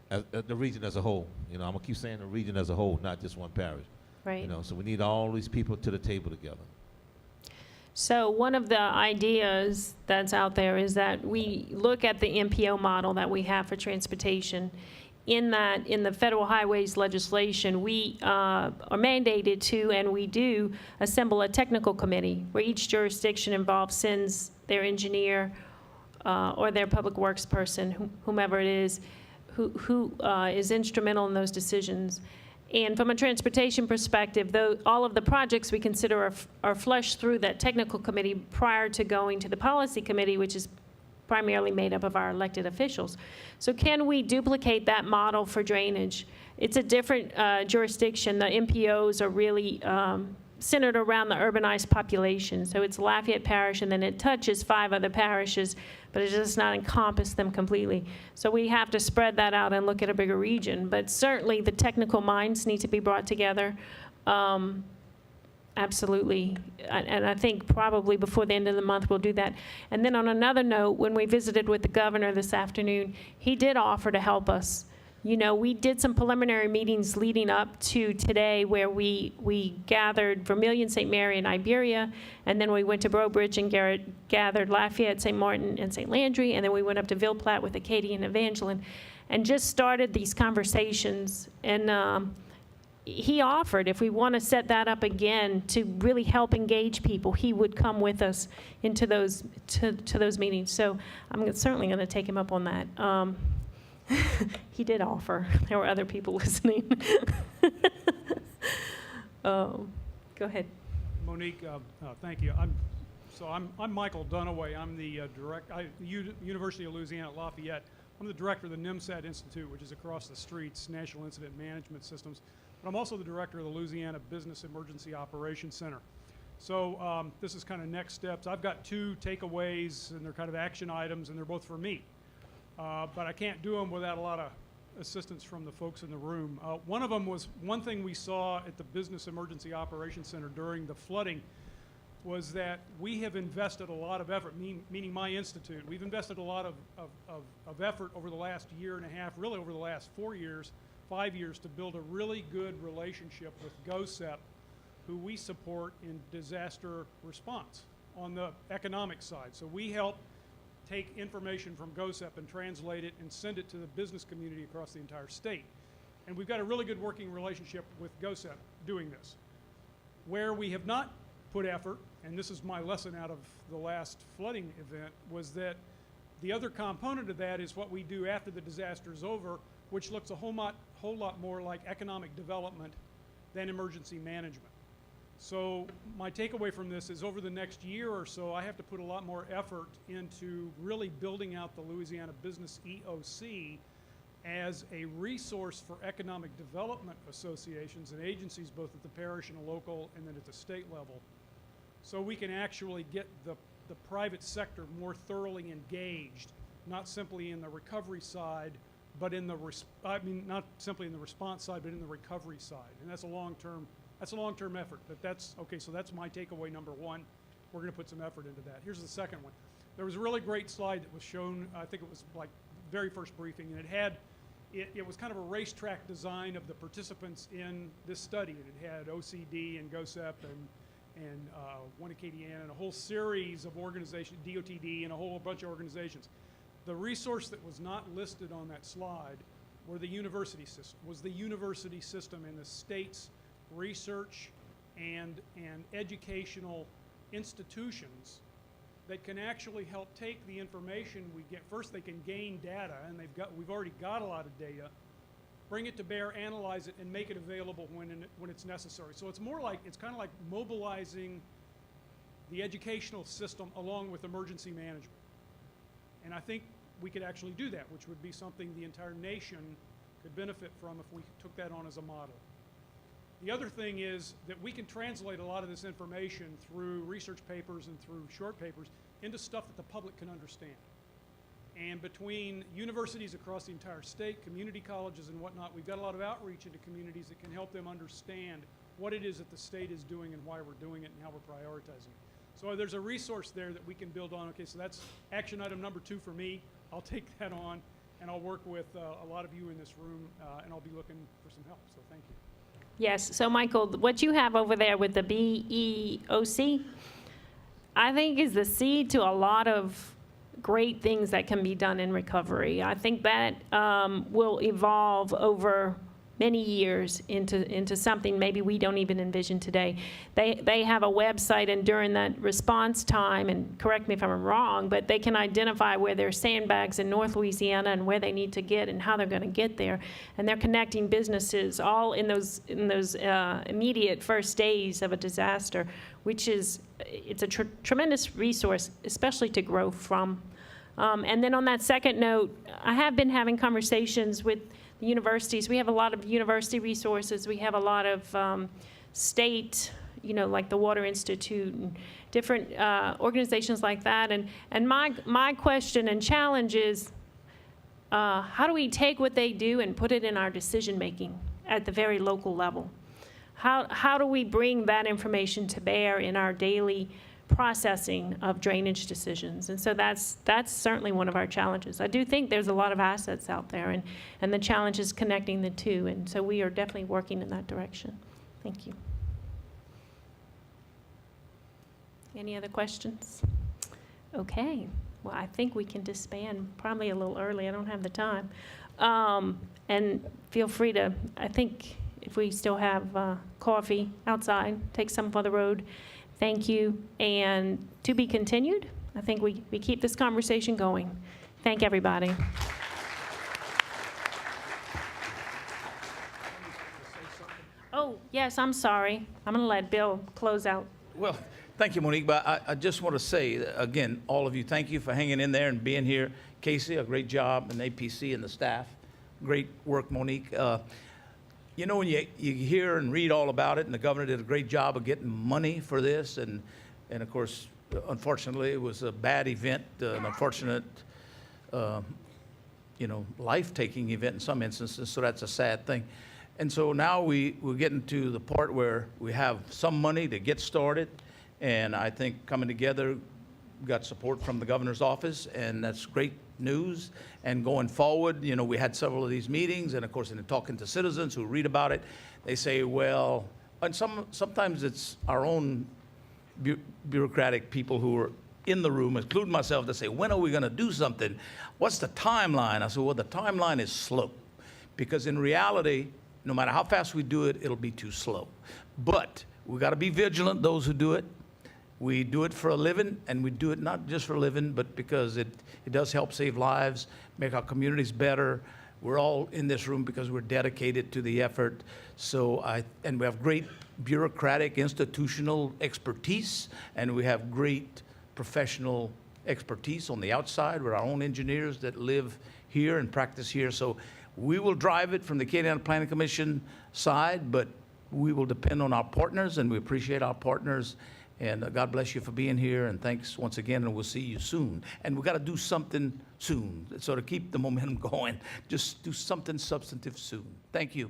the region as a whole. You know, I'm gonna keep saying the region as a whole, not just one parish. Right. You know, so we need all these people to the table together. So one of the ideas that's out there is that we look at the MPO model that we have for transportation. In that, in the federal highways legislation, we are mandated to, and we do, assemble a technical committee where each jurisdiction involved sends their engineer or their public works person, whomever it is, who is instrumental in those decisions. And from a transportation perspective, though, all of the projects we consider are flushed through that technical committee prior to going to the policy committee, which is primarily made up of our elected officials. So can we duplicate that model for drainage? It's a different jurisdiction. The MPOs are really centered around the urbanized population. So it's Lafayette Parish, and then it touches 5 other parishes, but it does not encompass them completely. So we have to spread that out and look at a bigger region. But certainly the technical minds need to be brought together. Absolutely. And I think probably before the end of the month we'll do that. And then on another note, when we visited with the governor this afternoon, he did offer to help us. You know, we did some preliminary meetings leading up to today where we gathered Vermilion, St. Mary, and Iberia, and then we went to Brobridge and gathered Lafayette, St. Martin, and St. Landry, and then we went up to Ville Platte with Acadia and Evangeline, and just started these conversations. And he offered, if we want to set that up again to really help engage people, he would come with us into those to those meetings. So I'm certainly going to take him up on that. He did offer. There were other people listening. Go ahead. Monique, thank you. I'm Michael Dunaway. I'm the University of Louisiana at Lafayette. I'm the director of the NIMSAT Institute, which is across the streets, National Incident Management Systems. But I'm also the director of the Louisiana Business Emergency Operations Center. So this is kind of next steps. I've got 2 takeaways, and they're kind of action items, and they're both for me. But I can't do them without a lot of assistance from the folks in the room. One of them was one thing we saw at the Business Emergency Operations Center during the flooding was that we have invested a lot of effort, meaning my institute. We've invested a lot of effort over the last year and a half, really over the last 5 years, to build a really good relationship with GOSEP, who we support in disaster response on the economic side. So we help take information from GOSEP and translate it and send it to the business community across the entire state. And we've got a really good working relationship with GOSEP doing this. Where we have not put effort, and this is my lesson out of the last flooding event, was that the other component of that is what we do after the disaster is over, which looks a whole lot more like economic development than emergency management. So my takeaway from this is over the next year or so, I have to put a lot more effort into really building out the Louisiana Business EOC as a resource for economic development associations and agencies, both at the parish and a local and then at the state level. So we can actually get the private sector more thoroughly engaged, not simply in the recovery side, but in the, not simply in the response side, but in the recovery side. And that's a long-term effort, but that's, okay, so that's my takeaway number 1. We're gonna put some effort into that. Here's the second one. There was a really great slide that was shown, I think it was like very first briefing, and it was kind of a racetrack design of the participants in this study. And it had OCD and GOSEP and One Acadiana and a whole series of organizations, DOTD and a whole bunch of organizations. The resource that was not listed on that slide was the university system and the state's research and educational institutions that can actually help take the information we get. First, they can gain data, and we've already got a lot of data, bring it to bear, analyze it, and make it available when it's necessary. So it's kind of like mobilizing the educational system along with emergency management. And I think we could actually do that, which would be something the entire nation could benefit from if we took that on as a model. The other thing is that we can translate a lot of this information through research papers and through short papers into stuff that the public can understand. And between universities across the entire state, community colleges and whatnot, we've got a lot of outreach into communities that can help them understand what it is that the state is doing and why we're doing it and how we're prioritizing it. So there's a resource there that we can build on. Okay, so that's action item number 2 for me. I'll take that on, and I'll work with a lot of you in this room, and I'll be looking for some help. So thank you. Yes, so Michael, what you have over there with the BEOC, I think is the seed to a lot of great things that can be done in recovery. I think that will evolve over many years into something maybe we don't even envision today. They have a website, and during that response time, and correct me if I'm wrong, but they can identify where there's sandbags in North Louisiana and where they need to get and how they're going to get there. And they're connecting businesses all in those immediate first days of a disaster, which is it's a tremendous resource, especially to grow from. And then on that second note, I have been having conversations with the universities. We have a lot of university resources. We have a lot of state, like the Water Institute and different organizations like that. And my question and challenge is, how do we take what they do and put it in our decision-making at the very local level? How do we bring that information to bear in our daily processing of drainage decisions? And so that's certainly one of our challenges. I do think there's a lot of assets out there, and the challenge is connecting the two, and so we are definitely working in that direction. Thank you. Any other questions? Okay. Well, I think we can disband probably a little early. I don't have the time. And feel free to, I think if we still have coffee outside, take some for the road. Thank you. And to be continued, I think we keep this conversation going. Thank everybody. Oh, yes, I'm sorry. I'm going to let Bill close out. Well, thank you, Monique, but I just want to say, again, all of you, thank you for hanging in there and being here. Casey, a great job, and APC and the staff. Great work, Monique. When you hear and read all about it, and the governor did a great job of getting money for this, and of course, unfortunately, it was a bad event, an unfortunate, life-taking event in some instances, so that's a sad thing. And so now we're getting to the part where we have some money to get started, and I think coming together, we got support from the governor's office, and that's great news. And going forward, we had several of these meetings, and of course, in talking to citizens who read about it, they say, well, and sometimes it's our own bureaucratic people who are in the room, including myself, that say, when are we going to do something? What's the timeline? I said, well, the timeline is slow, because in reality, no matter how fast we do it, it'll be too slow. But we got to be vigilant, those who do it. We do it for a living, and we do it not just for a living, but because it does help save lives, make our communities better. We're all in this room because we're dedicated to the effort. And we have great bureaucratic institutional expertise, and we have great professional expertise on the outside with our own engineers that live here and practice here. So we will drive it from the Acadiana Planning Commission side, but we will depend on our partners, and we appreciate our partners. And God bless you for being here, and thanks once again, and we'll see you soon. And we've got to do something soon. So to keep the momentum going, just do something substantive soon. Thank you.